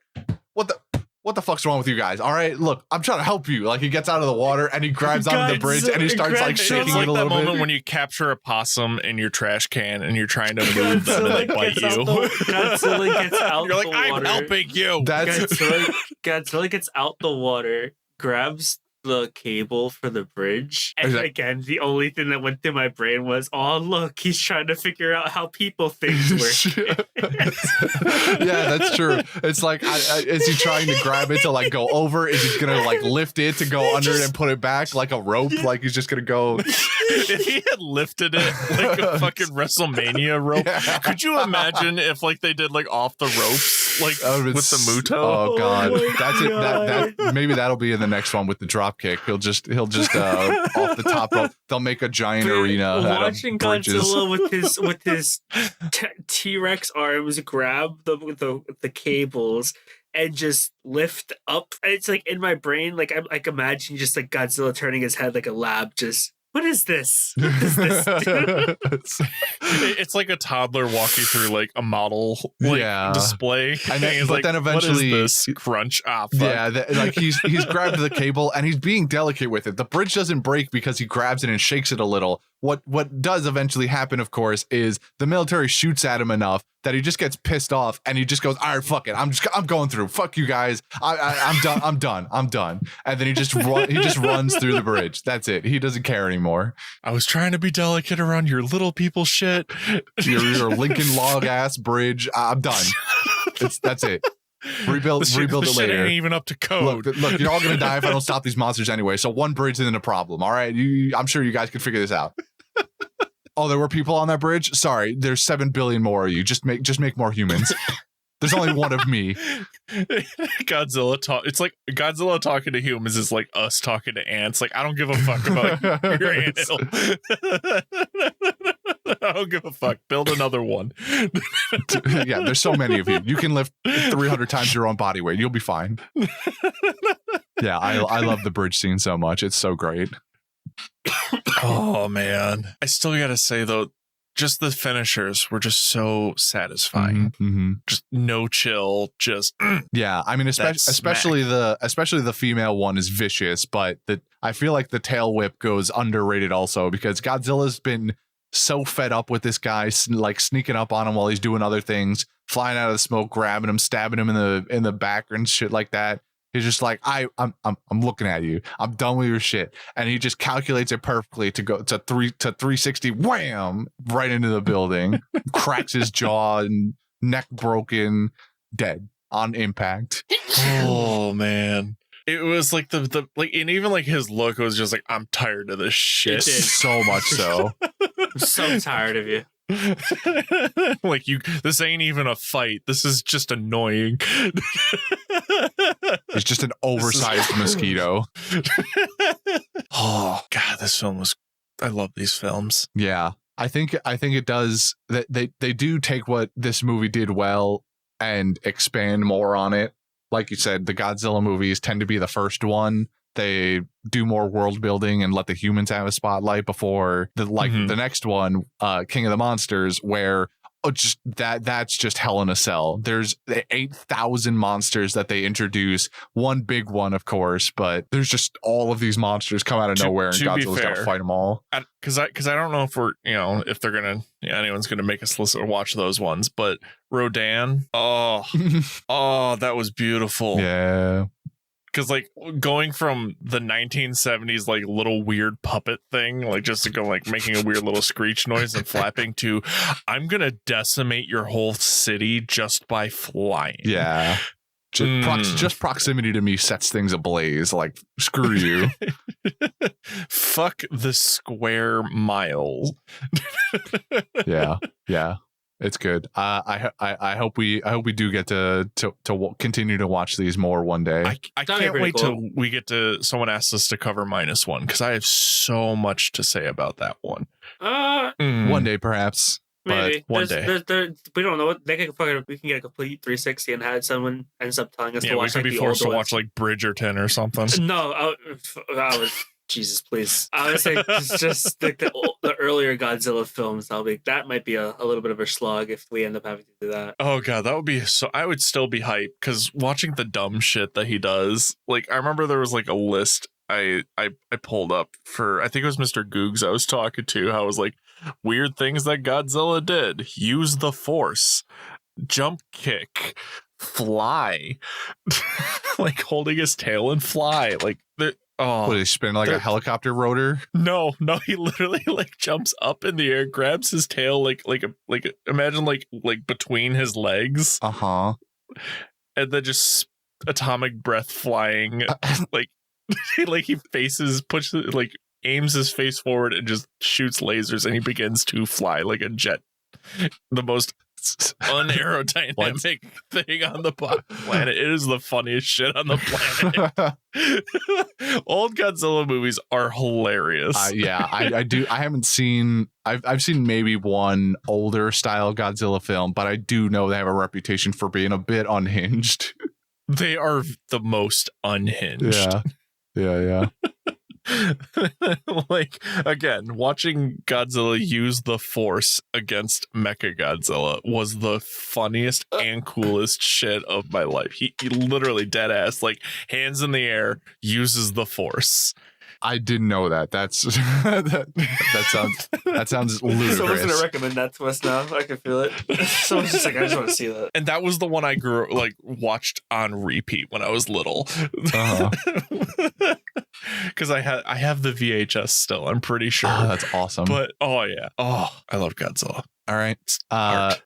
what the fuck's wrong with you guys? All right, look, I'm trying to help you. Like he gets out of the water and he grabs onto the bridge and he starts like shaking it a little bit. It's like that moment when you capture a possum in your trash can and you're trying to move them and they bite you. Godzilla gets out you're like, the water. I'm helping you. Godzilla gets out the water, grabs the cable for the bridge, and again the only thing that went through my brain was, oh look, he's trying to figure out how people things work. Yeah, that's true. It's like, is he trying to grab it to like go over? Is he gonna like lift it to go under it and put it back like a rope? Like he's just gonna go. If he had lifted it like a fucking WrestleMania rope, could you imagine if like they did like off the ropes, like with the Muto? Oh god, that's it. That maybe that'll be in the next one with the drop kick. He'll just off the top rope. They'll make a giant arena. Watching Godzilla with his T-Rex arms grab the cables and just lift up. It's like in my brain, like I'm like imagine just like Godzilla turning his head like a lab, just. What is this? What is this? It's like a toddler walking through like a model display. And then eventually, what is this? Crunch. Fuck. Yeah, like he's grabbed the cable and he's being delicate with it. The bridge doesn't break because he grabs it and shakes it a little. What does eventually happen, of course, is the military shoots at him enough that he just gets pissed off and he just goes, all right, fuck it. I'm going through. Fuck you guys. I'm done. I'm done. And then he just runs through the bridge. That's it. He doesn't care anymore. I was trying to be delicate around your little people shit. Your Lincoln log ass bridge. I'm done. That's it. Rebuild it later. Shit ain't even up to code. Look, you're all gonna die if I don't stop these monsters anyway. So one bridge isn't a problem. All right, I'm sure you guys can figure this out. Oh, there were people on that bridge. Sorry, there's 7 billion more of you. Just make more humans. There's only one of me. Godzilla talk. It's like Godzilla talking to humans is like us talking to ants. Like I don't give a fuck about your anthill. I don't give a fuck. Build another one. Yeah, there's so many of you. You can lift 300 times your own body weight. You'll be fine. Yeah, I love the bridge scene so much. It's so great. Oh man, I still gotta say though, just the finishers were just so satisfying. Mm-hmm. Just no chill. Just yeah. I mean, especially the female one is vicious, but I feel like the tail whip goes underrated also because Godzilla's been so fed up with this guy, like sneaking up on him while he's doing other things, flying out of the smoke, grabbing him, stabbing him in the back and shit like that. He's just like, I'm looking at you. I'm done with your shit. And he just calculates it perfectly to go to 360, wham, right into the building, cracks his jaw and neck broken, dead on impact. Oh man. It was like the like, and even like his look was just like, I'm tired of this shit. It did. So much so. I'm so tired of you. Like this ain't even a fight. This is just annoying. It's just an oversized mosquito. Oh god, this film was. I love these films. Yeah. I think it does that. They do take what this movie did well and expand more on it. Like you said, the Godzilla movies tend to be the first one. They do more world building and let the humans have a spotlight before the next one, King of the Monsters, where just that's just hell in a cell. There's 8,000 monsters that they introduce. One big one, of course, but there's just all of these monsters come out of nowhere, and Godzilla's got to fight them all. Because I don't know if we're if they're gonna anyone's gonna make us listen or watch those ones, but Rodan, that was beautiful. Yeah. Because like going from the 1970s like little weird puppet thing, like just to go like making a weird little screech noise and flapping to I'm gonna decimate your whole city just by flying. Yeah. Just proximity to me sets things ablaze. Like, screw you. Fuck the square mile. Yeah. It's good. I hope we do get to continue to watch these more one day. I can't wait till we get to someone asks us to cover -1 because I have so much to say about that one. One day, perhaps. Maybe one day. We don't know what we can get a complete 360 and have someone ends up telling us to watch. We could be forced to watch like Bridgerton or something. No, I was. Jesus, please. I would say just like the earlier Godzilla films. That might be a little bit of a slog if we end up having to do that. Oh god, that would be so. I would still be hyped because watching the dumb shit that he does. Like I remember there was like a list I pulled up for. I think it was Mr. Googs I was talking to. How it was like weird things that Godzilla did. Use the Force, jump kick, fly, like holding his tail and fly. Like what, he spin like a helicopter rotor? No, he literally like jumps up in the air, grabs his tail like imagine like between his legs. And then just atomic breath flying like he aims his face forward and just shoots lasers and he begins to fly like a jet. The most unaerodynamic thing on the planet. It is the funniest shit on the planet. Old Godzilla movies are hilarious. I do. I haven't seen. I've seen maybe one older style Godzilla film, but I do know they have a reputation for being a bit unhinged. They are the most unhinged. Yeah. Like again, watching Godzilla use the Force against Mechagodzilla was the funniest and coolest shit of my life. He literally dead ass, like hands in the air, uses the Force. I didn't know that. That sounds ludicrous. Someone's gonna recommend that to us now. I can feel it. Someone's just like, I just want to see that. And that was the one I watched on repeat when I was little. Because I have the VHS still. I'm pretty sure. Oh, that's awesome. But I love Godzilla. All right.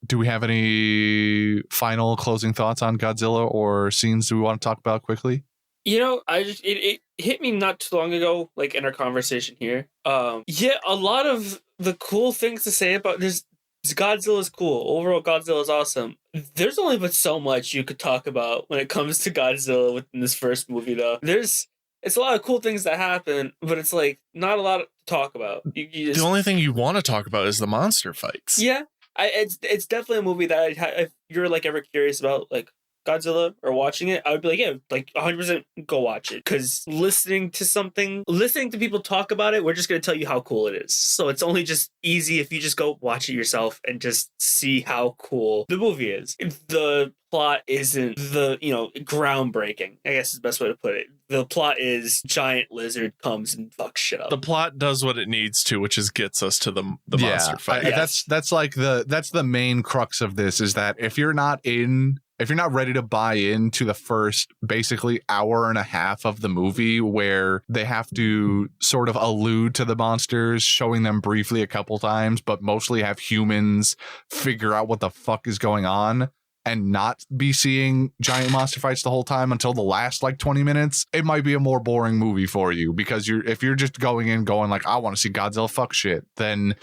Do we have any final closing thoughts on Godzilla or scenes we want to talk about quickly? It hit me not too long ago, like in our conversation here. A lot of the cool things to say about this. Godzilla is cool. Overall, Godzilla is awesome. There's only but so much you could talk about when it comes to Godzilla within this first movie, though. It's a lot of cool things that happen, but it's like not a lot to talk about. The only thing you want to talk about is the monster fights. Yeah, it's definitely a movie that if you're like ever curious about like Godzilla or watching it, I would be like, yeah, like 100% go watch it. Because listening to people talk about it, we're just going to tell you how cool it is. So it's only just easy if you just go watch it yourself and just see how cool the movie is. If the plot isn't groundbreaking, I guess is the best way to put it. The plot is giant lizard comes and fucks shit up. The plot does what it needs to, which is gets us to the monster fight. That's the main crux of this, is that if you're not ready to buy into the first basically hour and a half of the movie where they have to sort of allude to the monsters, showing them briefly a couple times, but mostly have humans figure out what the fuck is going on and not be seeing giant monster fights the whole time until the last like 20 minutes, it might be a more boring movie for you. Because if you're just going like, I want to see Godzilla fuck shit, then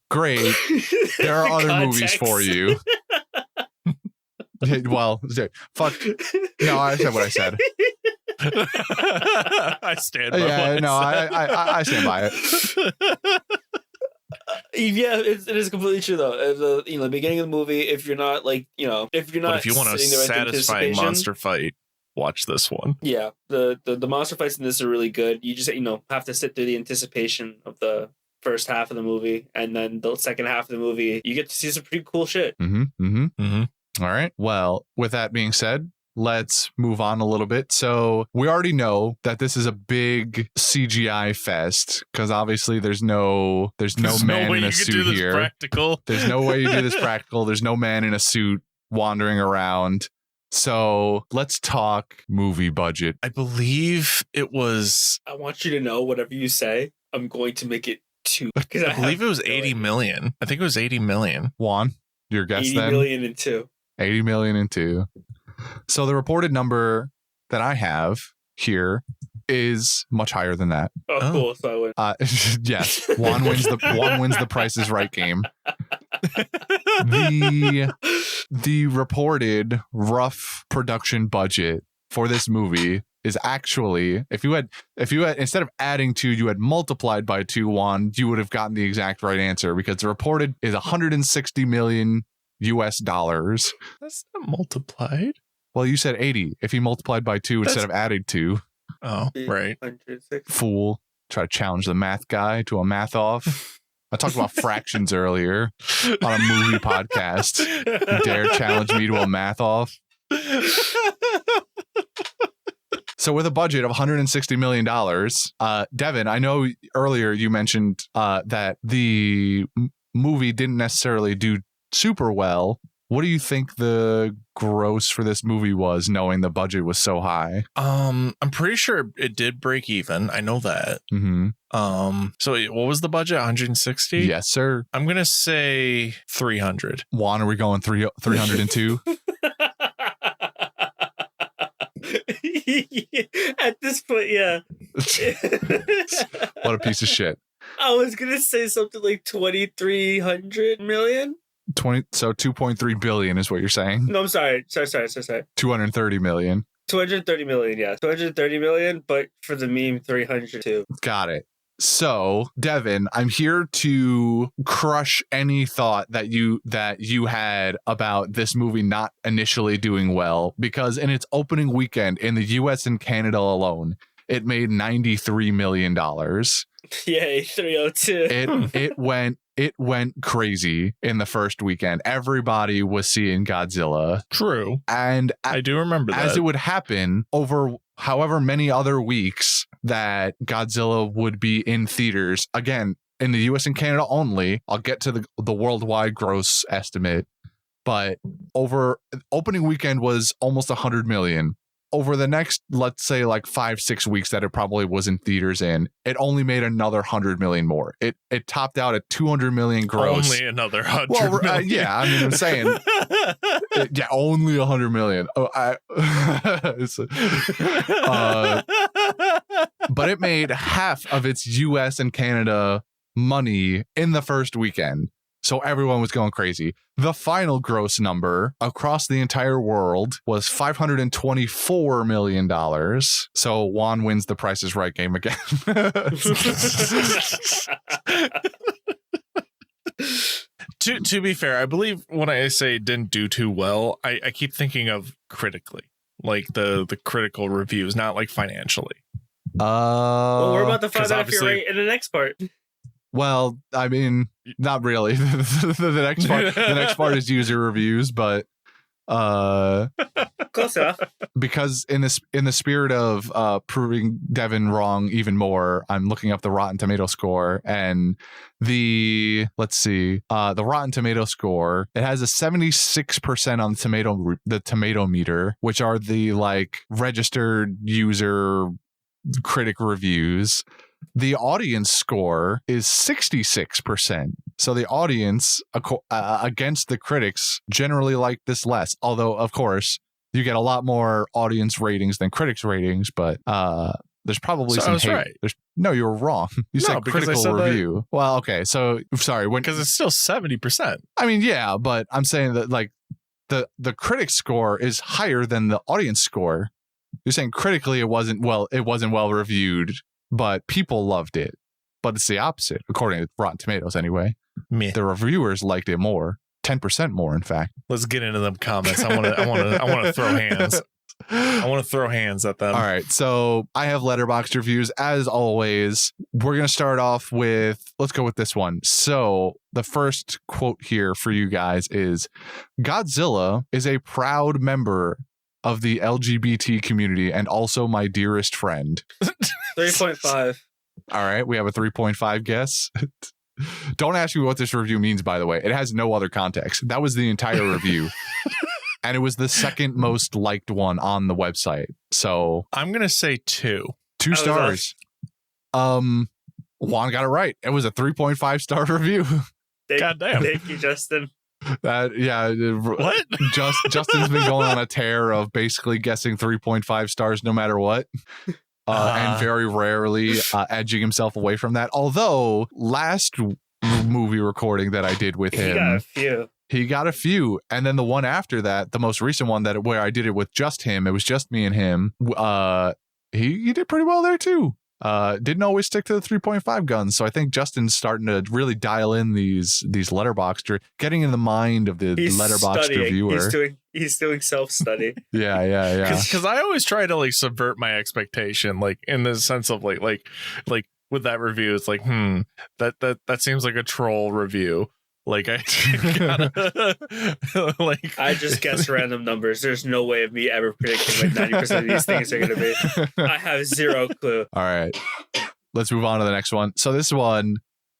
great. There are other movies for you. Well, fuck. No, I said what I said. I stand by what I said. I stand by it. Yeah, it is completely true though. The beginning of the movie, if you're not like if you're But not if you want a sitting there with satisfying anticipation, monster fight, watch this one. yeah, the monster fights in this are really good. You just have to sit through the anticipation of the first half of the movie, and then the second half of the movie, you get to see some pretty cool shit. All right. Well, with that being said, let's move on a little bit. So we already know that this is a big CGI fest because obviously there's no man way in you a could suit do this here. practical. There's no way you do this practical. There's no man in a suit wandering around. So let's talk movie budget. I believe it was. I want you to know whatever you say, I'm going to make it 2. Because I believe it was 80 million. I think it was 80 million. Juan, your guess 80 then? million and 2. 80 million and 2. So the reported number that I have here is much higher than that. Oh, cool. So I win. Yes, Juan wins the Price is Right game. The reported rough production budget for this movie is actually, if you had instead of adding 2, you had multiplied by 2, Juan, you would have gotten the exact right answer because the reported is 160 million US dollars. That's not multiplied. Well, you said 80. If you multiplied by 2 instead of added 2. Oh, right. 160. Fool. Try to challenge the math guy to a math off. I talked about fractions earlier on a movie podcast. You dare challenge me to a math off? So with a budget of $160 million, Devin, I know earlier you mentioned that the movie didn't necessarily do super well. What do you think the gross for this movie was, knowing the budget was so high? I'm pretty sure it did break even. I know that. Mm-hmm. So what was the budget? 160? Yes, sir. I'm gonna say 300. Juan, are we going 302? At this point, yeah. What a piece of shit. I was gonna say something like 2,300 million. 2.3 billion is what you're saying. No, I'm sorry. 230 million. 230 million, yeah. 230 million, but for the meme, 302. Got it. So, Devin, I'm here to crush any thought that you had about this movie not initially doing well, because in its opening weekend in the US and Canada alone, it made $93 million. Yay, 302. It went crazy in the first weekend. Everybody was seeing Godzilla. True. And I do remember that. As it would happen over however many other weeks that Godzilla would be in theaters, again, in the US and Canada only. I'll get to the worldwide gross estimate, but over opening weekend was almost 100 million. Over the next, let's say, like 5-6 weeks that it probably was in theaters in, it only made another 100 million more. It topped out at 200 million gross. Only another 100 million. Yeah, I mean, I'm saying, yeah, only 100 million. But it made half of its US and Canada money in the first weekend. So everyone was going crazy. The final gross number across the entire world was $524 million. So Juan wins the Price is Right game again. To be fair, I believe when I say didn't do too well, I keep thinking of critically, like the critical reviews, not like financially. Well, we're about to find out if you're obviously- right in the next part. Well, I mean, not really. the next part is user reviews, but Close enough. because in the spirit of proving Devin wrong even more, I'm looking up the Rotten Tomato score, and the Rotten Tomato score, it has a 76% on the tomato meter, which are the like registered user critic reviews. The audience score is 66%. So the audience against the critics generally like this less. Although, of course, you get a lot more audience ratings than critics ratings, but there's probably some hate. Right. No, you were wrong. You said critical review. Well, okay. So sorry. Because it's still 70%. I mean, yeah, but I'm saying that like the critic score is higher than the audience score. You're saying critically it wasn't well reviewed, but people loved it. But it's the opposite, according to Rotten Tomatoes anyway. Me. The reviewers liked it more, 10% more, in fact. Let's get into them comments. I want to throw hands. I want to throw hands at them. All right, so I have Letterboxd reviews as always. We're gonna start off with, let's go with this one. So the first quote here for you guys is, "Godzilla is a proud member of the LGBT community and also my dearest friend." 3.5. All right, we have a 3.5 guess. Don't ask me what this review means, by the way. It has no other context. That was the entire review. And it was the second most liked one on the website. So I'm going to say 2. 2 stars. Juan got it right. It was a 3.5 star review. God damn. Thank you, Justin. What? Justin's been going on a tear of basically guessing 3.5 stars no matter what. And very rarely edging himself away from that. Although last movie recording that I did with him, he got a few. And then the one after that, the most recent one where I did it with just him, it was just me and him. He did pretty well there too. Didn't always stick to the 3.5 guns. So I think Justin's starting to really dial in these Letterboxd, or getting in the mind of the Letterboxd reviewer. He's doing self-study. Yeah. Because I always try to like subvert my expectation, like in the sense of like with that review, it's like, that seems like a troll review. Like I gotta, like I just guess random numbers. There's no way of me ever predicting what 90% of these things are gonna be. I have zero clue. All right, let's move on to the next one. So this one,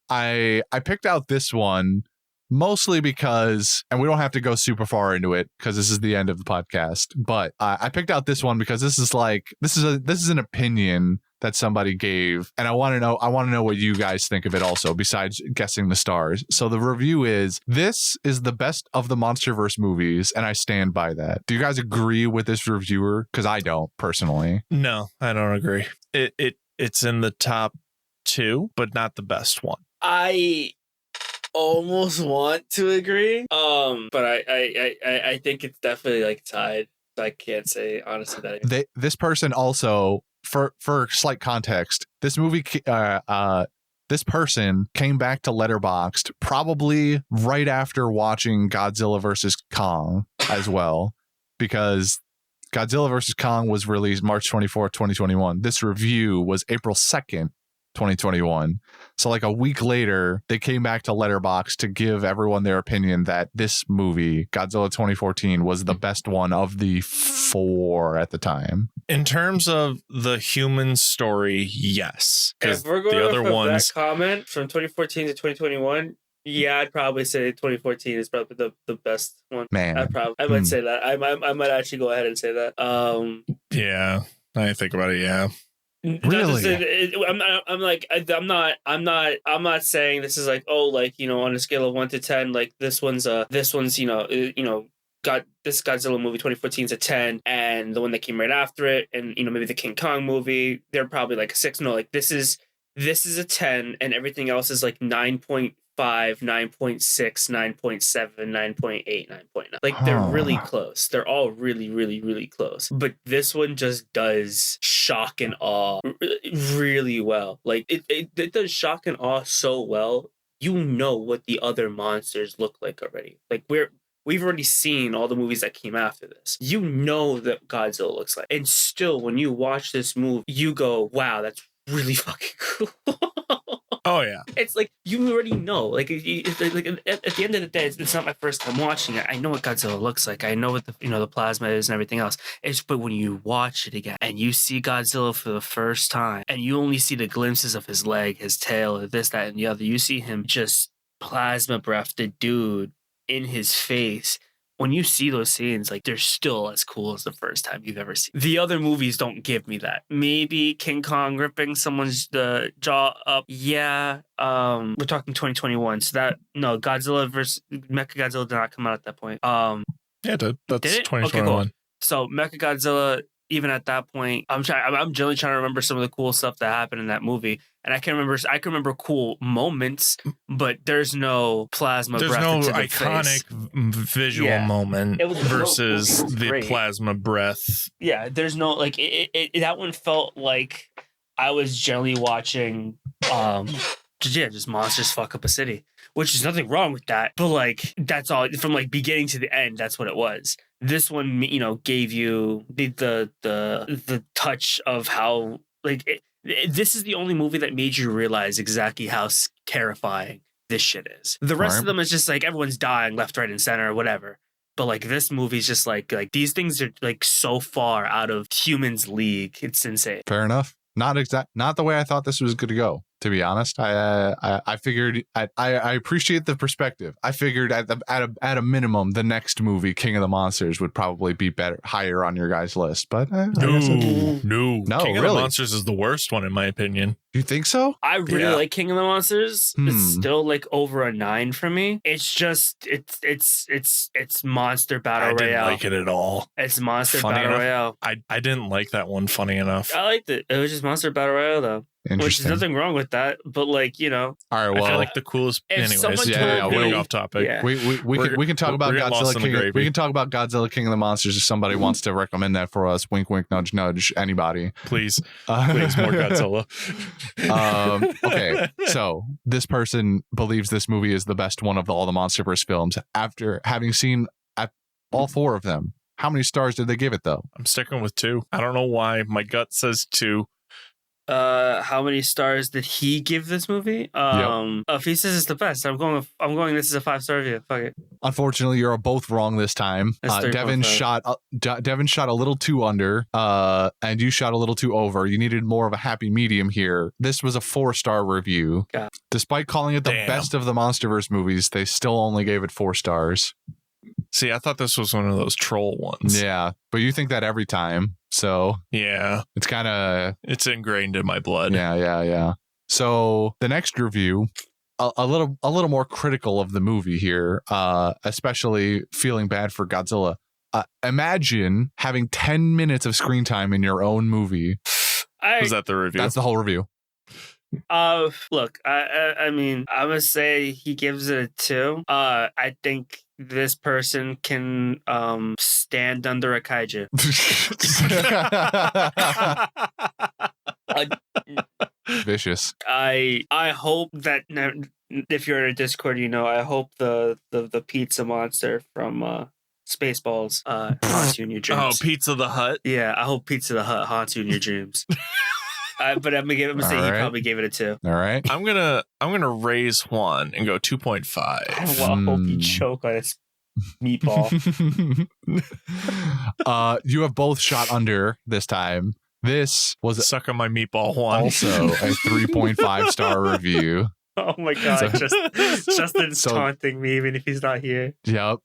I picked out this one mostly because, and we don't have to go super far into it because this is the end of the podcast, but I picked out this one because this is an opinion that somebody gave, and I want to know what you guys think of it also, besides guessing the stars. So the review is, "This is the best of the MonsterVerse movies, and I stand by that." Do you guys agree with this reviewer? Because I don't personally. No, I don't agree. It's in the top 2, but not the best one. I almost want to agree, but I think it's definitely like tied. So I can't say honestly that. This person also, for slight context, this movie, this person came back to Letterboxd probably right after watching Godzilla vs. Kong as well, because Godzilla vs. Kong was released March 24th, 2021. This review was April 2nd, 2021. So like a week later, they came back to Letterboxd to give everyone their opinion that this movie, Godzilla 2014, was the best one of the 4 at the time. In terms of the human story, yes. If we're going the other ones, that comment from 2014 to 2021, yeah, I'd probably say 2014 is probably the best one. Man, I might say that. I might actually go ahead and say that. Yeah, I think about it. Yeah. Really? I'm not saying this is like, oh, like, you know, on a scale of 1 to 10, like this one's got this Godzilla movie 2014 is a 10, and the one that came right after it, and, you know, maybe the King Kong movie, they're probably like a 6. No, like this is a 10, and everything else is like 9.5, 9.6, 9.7, 9.8, 9.9. Like they're really close. They're all really, really, really close. But this one just does shock and awe really well. Like it does shock and awe so well. You know what the other monsters look like already. Like we've already seen all the movies that came after this. You know that Godzilla looks like. And still, when you watch this movie, you go, wow, that's really fucking cool. Oh, yeah. It's like, you already know. Like, at the end of the day, it's not my first time watching it. I know what Godzilla looks like. I know what the plasma is and everything else. But when you watch it again and you see Godzilla for the first time and you only see the glimpses of his leg, his tail, this, that, and the other, you see him just plasma breath the dude in his face. When you see those scenes, like, they're still as cool as the first time you've ever seen. The other movies don't give me that. Maybe King Kong ripping someone's jaw up. Yeah. We're talking 2021. So Godzilla versus Mechagodzilla did not come out at that point. Yeah, that's 2021. Okay, cool. So Mechagodzilla, even at that point, I'm generally trying to remember some of the cool stuff that happened in that movie, and I can remember cool moments, but there's no plasma. There's no iconic visual moment versus the plasma breath. Yeah, there's no that one felt like I was generally watching just monsters fuck up a city, which is nothing wrong with that. But like, that's all from like beginning to the end. That's what it was. This one, gave you the touch of how like this is the only movie that made you realize exactly how terrifying this shit is. The rest of them is just like everyone's dying left, right, and center, or whatever. But like this movie's just like these things are like so far out of humans' league. It's insane. Fair enough. Not the way I thought this was going to go. To be honest, I figured I appreciate the perspective. I figured at a minimum, the next movie, King of the Monsters, would probably be higher on your guys' list. But no, King of the Monsters is the worst one in my opinion. You think so? I really like King of the Monsters. It's still like over a 9 for me. It's just it's Monster Battle Royale. I didn't like it at all. It's Monster Battle Royale. I didn't like that one. Funny enough, I liked it. It was just Monster Battle Royale though. Which is nothing wrong with that, but like all right. Well, I feel like the coolest. Anyways, getting off topic. Yeah. We can talk about Godzilla King. We can talk about Godzilla King of the Monsters if somebody wants to recommend that for us. Wink, wink, nudge, nudge. Anybody, please, please, more Godzilla. Okay, so this person believes this movie is the best one of all the MonsterVerse films after having seen all 4 of them. How many stars did they give it though? I'm sticking with 2. I don't know why. My gut says 2. How many stars did he give this movie? If he says it's the best, I'm going this is a 5-star review. Fuck it. Unfortunately, you're both wrong this time. Devin shot a little too under, and you shot a little too over. You needed more of a happy medium here. This was a 4-star review. God. Despite calling it the best of the MonsterVerse movies, they still only gave it 4 stars. See, I thought this was one of those troll ones. Yeah, but you think that every time. So yeah, it's ingrained in my blood. Yeah. So the next review, a little more critical of the movie here, especially feeling bad for Godzilla. Imagine having 10 minutes of screen time in your own movie. Was that the review? That's the whole review. Look, I mean, I would say he gives it a 2. I think this person can stand under a kaiju. Vicious. I hope that if you're in a Discord, I hope the pizza monster from Spaceballs haunts you in your dreams. Oh, Pizza the Hut? Yeah, I hope Pizza the Hut haunts you in your dreams. But I'm gonna say he probably gave it a 2. All right. I'm gonna raise one and go 2.5. I hope you choke on his meatball. You have both shot under this time. This was suck on my meatball one. Also a 3.5 star review. Oh my god! Justin's taunting me even if he's not here. Yep.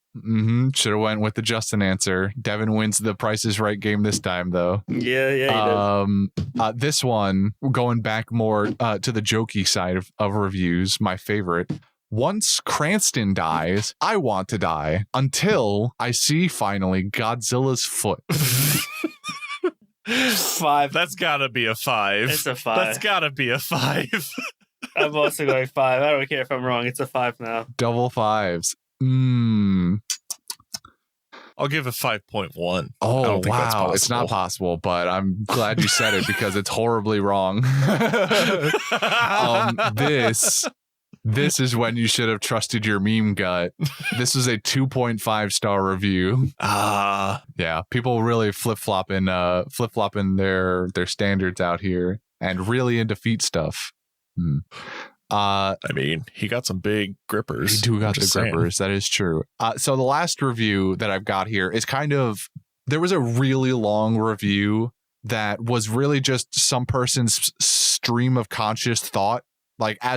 Should have went with the Justin answer. Devin wins the Price is Right game this time, though. Yeah. This one, going back more to the jokey side of reviews, my favorite. Once Cranston dies, I want to die until I see finally Godzilla's foot. 5. That's gotta be a 5. It's a 5. That's gotta be a 5. I'm also going 5. I don't care if I'm wrong. It's a 5 now. Double 5s. I'll give it 5.1. Oh, wow. It's not possible, but I'm glad you said it because it's horribly wrong. This is when you should have trusted your meme gut. This is a 2.5 star review. Yeah, people really flip-flopping their standards out here and really into feet stuff. I mean, he got some big grippers. He do got the grippers. That is true. So the last review that I've got here is there was a really long review that was really just some person's stream of conscious thought. Like they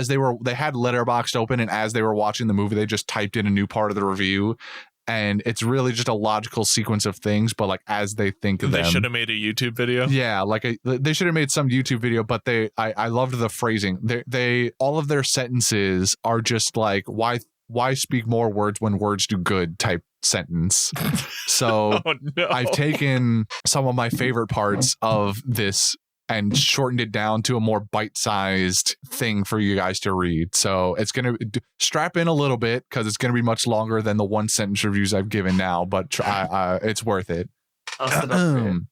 had Letterboxd open, and as they were watching the movie, they just typed in a new part of the review. And it's really just a logical sequence of things, but like as they think of them. They should have made a YouTube video. Yeah, like they should have made some YouTube video, but I loved the phrasing. They all of their sentences are just like why speak more words when words do good type sentence. So I've taken some of my favorite parts of this and shortened it down to a more bite-sized thing for you guys to read. So it's going to strap in a little bit because it's going to be much longer than the one sentence reviews I've given now, but it's worth it. I'll sit up for it.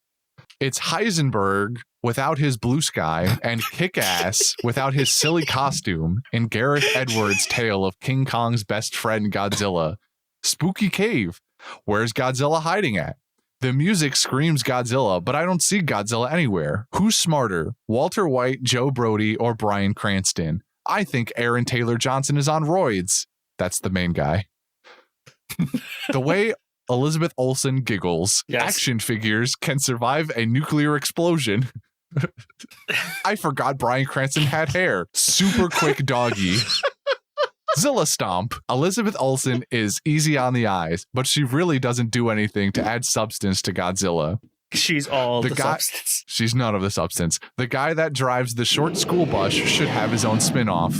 It's Heisenberg without his blue sky and Kick-Ass without his silly costume in Gareth Edwards' tale of King Kong's best friend Godzilla. Spooky Cave. Where's Godzilla hiding at? The music screams Godzilla, but I don't see Godzilla anywhere. Who's smarter, Walter White, Joe Brody, or Bryan Cranston? I think Aaron Taylor Johnson is on roids. That's the main guy. The way Elizabeth Olsen giggles, Yes. Action figures can survive a nuclear explosion. I forgot Bryan Cranston had hair. Super quick doggy. Zilla Stomp. Elizabeth Olsen is easy on the eyes, but she really doesn't do anything to add substance to Godzilla. She's all The the guy- substance. She's none of the substance. The guy that drives the short school bus should have his own spin-off.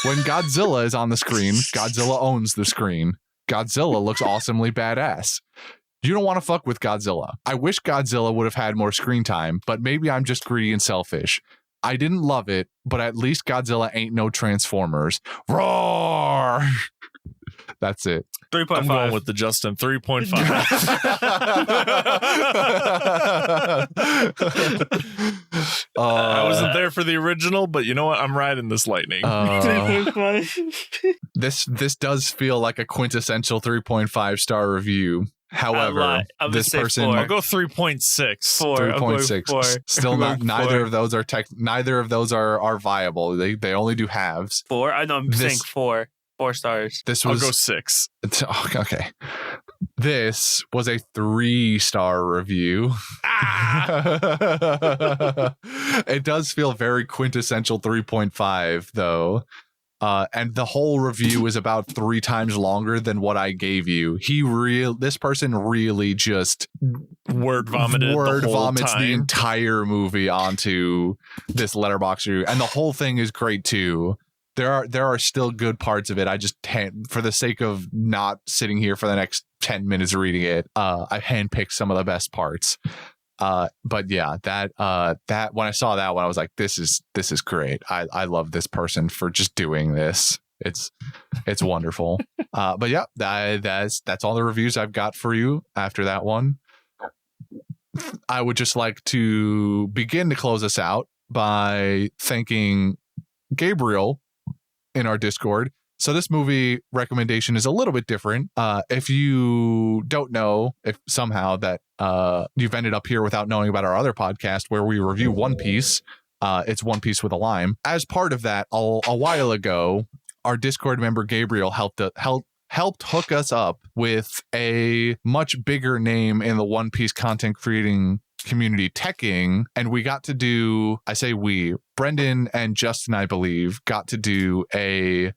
When Godzilla is on the screen, Godzilla owns the screen. Godzilla looks awesomely badass. You don't want to fuck with Godzilla. I wish Godzilla would have had more screen time, but maybe I'm just greedy and selfish. I didn't love it, but at least Godzilla ain't no Transformers. Roar! That's it. 3.5. I'm going with the Justin 3.5. I wasn't there for the original, but you know what? I'm riding this lightning. 3.5. This does feel like a quintessential 3.5 star review. However, I'm gonna this say person 4. I'll go 3.6. 4. I'm going 3.6 4. still I'm not going neither 4. of those are neither of those are viable. They only do halves. 4. I know. I'm This- saying 4. 4 stars. This I'll was go 6. okay. This was a 3-star review. It does feel very quintessential 3.5 though. And the whole review is about 3 times longer than what I gave you. This person really just Word vomited word the whole vomits time. the entire movie onto this letterbox review, and the whole thing is great too. There are still good parts of it. I just for the sake of not sitting here for the next 10 minutes reading it, I handpicked some of the best parts. But yeah, that when I saw that one, I was like, this is great. I love this person for just doing this. It's wonderful. But yeah, that's all the reviews I've got for you after that one. I would just like to begin to close us out by thanking Gabriel in our Discord. So this movie recommendation is a little bit different. If you don't know, if somehow that you've ended up here without knowing about our other podcast where we review One Piece, it's One Piece with a Lime. As part of that, a while ago, our Discord member Gabriel helped hook us up with a much bigger name in the One Piece content creating community, Teching, and we got to do, I say we, Brendan and Justin, I believe, got to do a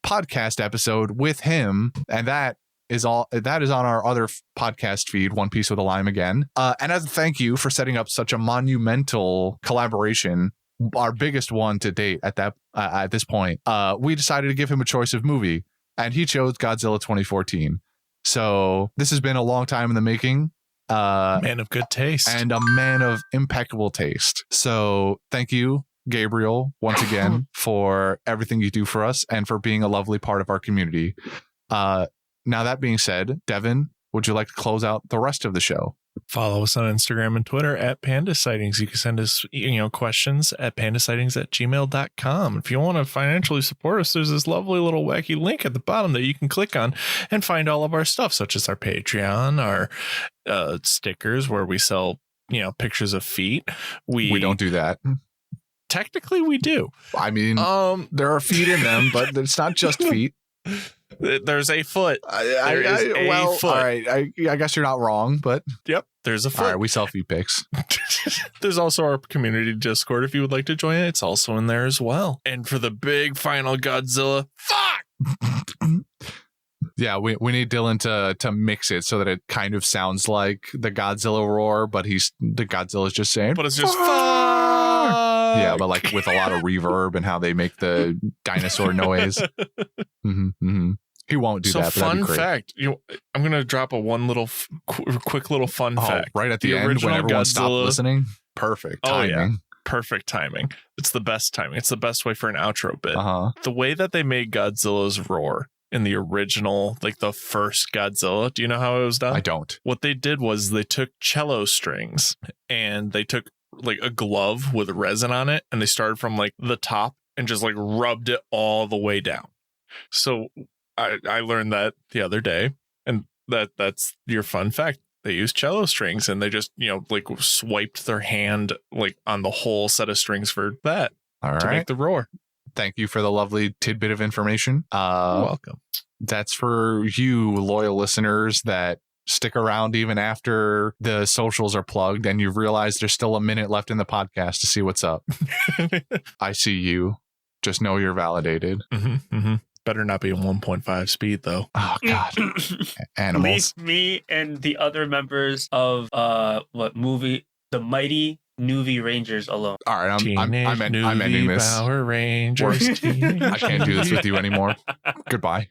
podcast episode with him, and that is on our other podcast feed, One Piece with a Lime again. And as a thank you for setting up such a monumental collaboration, our biggest one to date at this point, we decided to give him a choice of movie, and he chose Godzilla 2014. So this has been a long time in the making. Man of good taste. And a man of impeccable taste. So thank you, Gabriel, once again, for everything you do for us and for being a lovely part of our community. Now, that being said, Devin, would you like to close out the rest of the show? Follow us on Instagram and Twitter at Panda Sightings. You can send us questions at pandasightings@gmail.com. If you want to financially support us, there's this lovely little wacky link at the bottom that you can click on and find all of our stuff, such as our Patreon, our stickers where we sell pictures of feet. We don't do that. Technically, we do. I mean, there are feet in them, but it's not just feet. There's a foot. Foot. All right. I guess you're not wrong, but Yep, there's a foot. all right, we sell feet pics. There's also our community Discord. If you would like to join it, it's also in there as well. And for the big final Godzilla, fuck! Yeah, we need Dylan to mix it so that it kind of sounds like the Godzilla roar, but the Godzilla's just saying, But it's just "Fuck!" fuck! Yeah, but like with a lot of reverb and how they make the dinosaur noise. He won't do So that. But that'd fun be great. fact, I'm gonna drop a quick little fun fact. Right at the end original when everyone stopped Godzilla- listening. Perfect timing. Oh, yeah. Perfect timing. It's the best timing. It's the best way for an outro bit. Uh-huh. The way that they made Godzilla's roar in the original, like the first Godzilla. Do you know how it was done? I don't. What they did was they took cello strings and they took like a glove with resin on it, and they started from like the top and just like rubbed it all the way down. So I learned that the other day, and that's your fun fact. They used cello strings, and they just, like swiped their hand like on the whole set of strings for that All to right. make the roar. Thank you for the lovely tidbit of information. You're welcome. That's for you loyal listeners that stick around even after the socials are plugged and you've realized there's still a minute left in the podcast to see what's up. I see you. Just know you're validated. Better not be in 1.5 speed though. Oh God. Animals. Leave me and the other members of the Mighty Nuvi Rangers alone. All right, I'm Teenage ending this. Power Rangers. I can't do this with you anymore. Goodbye.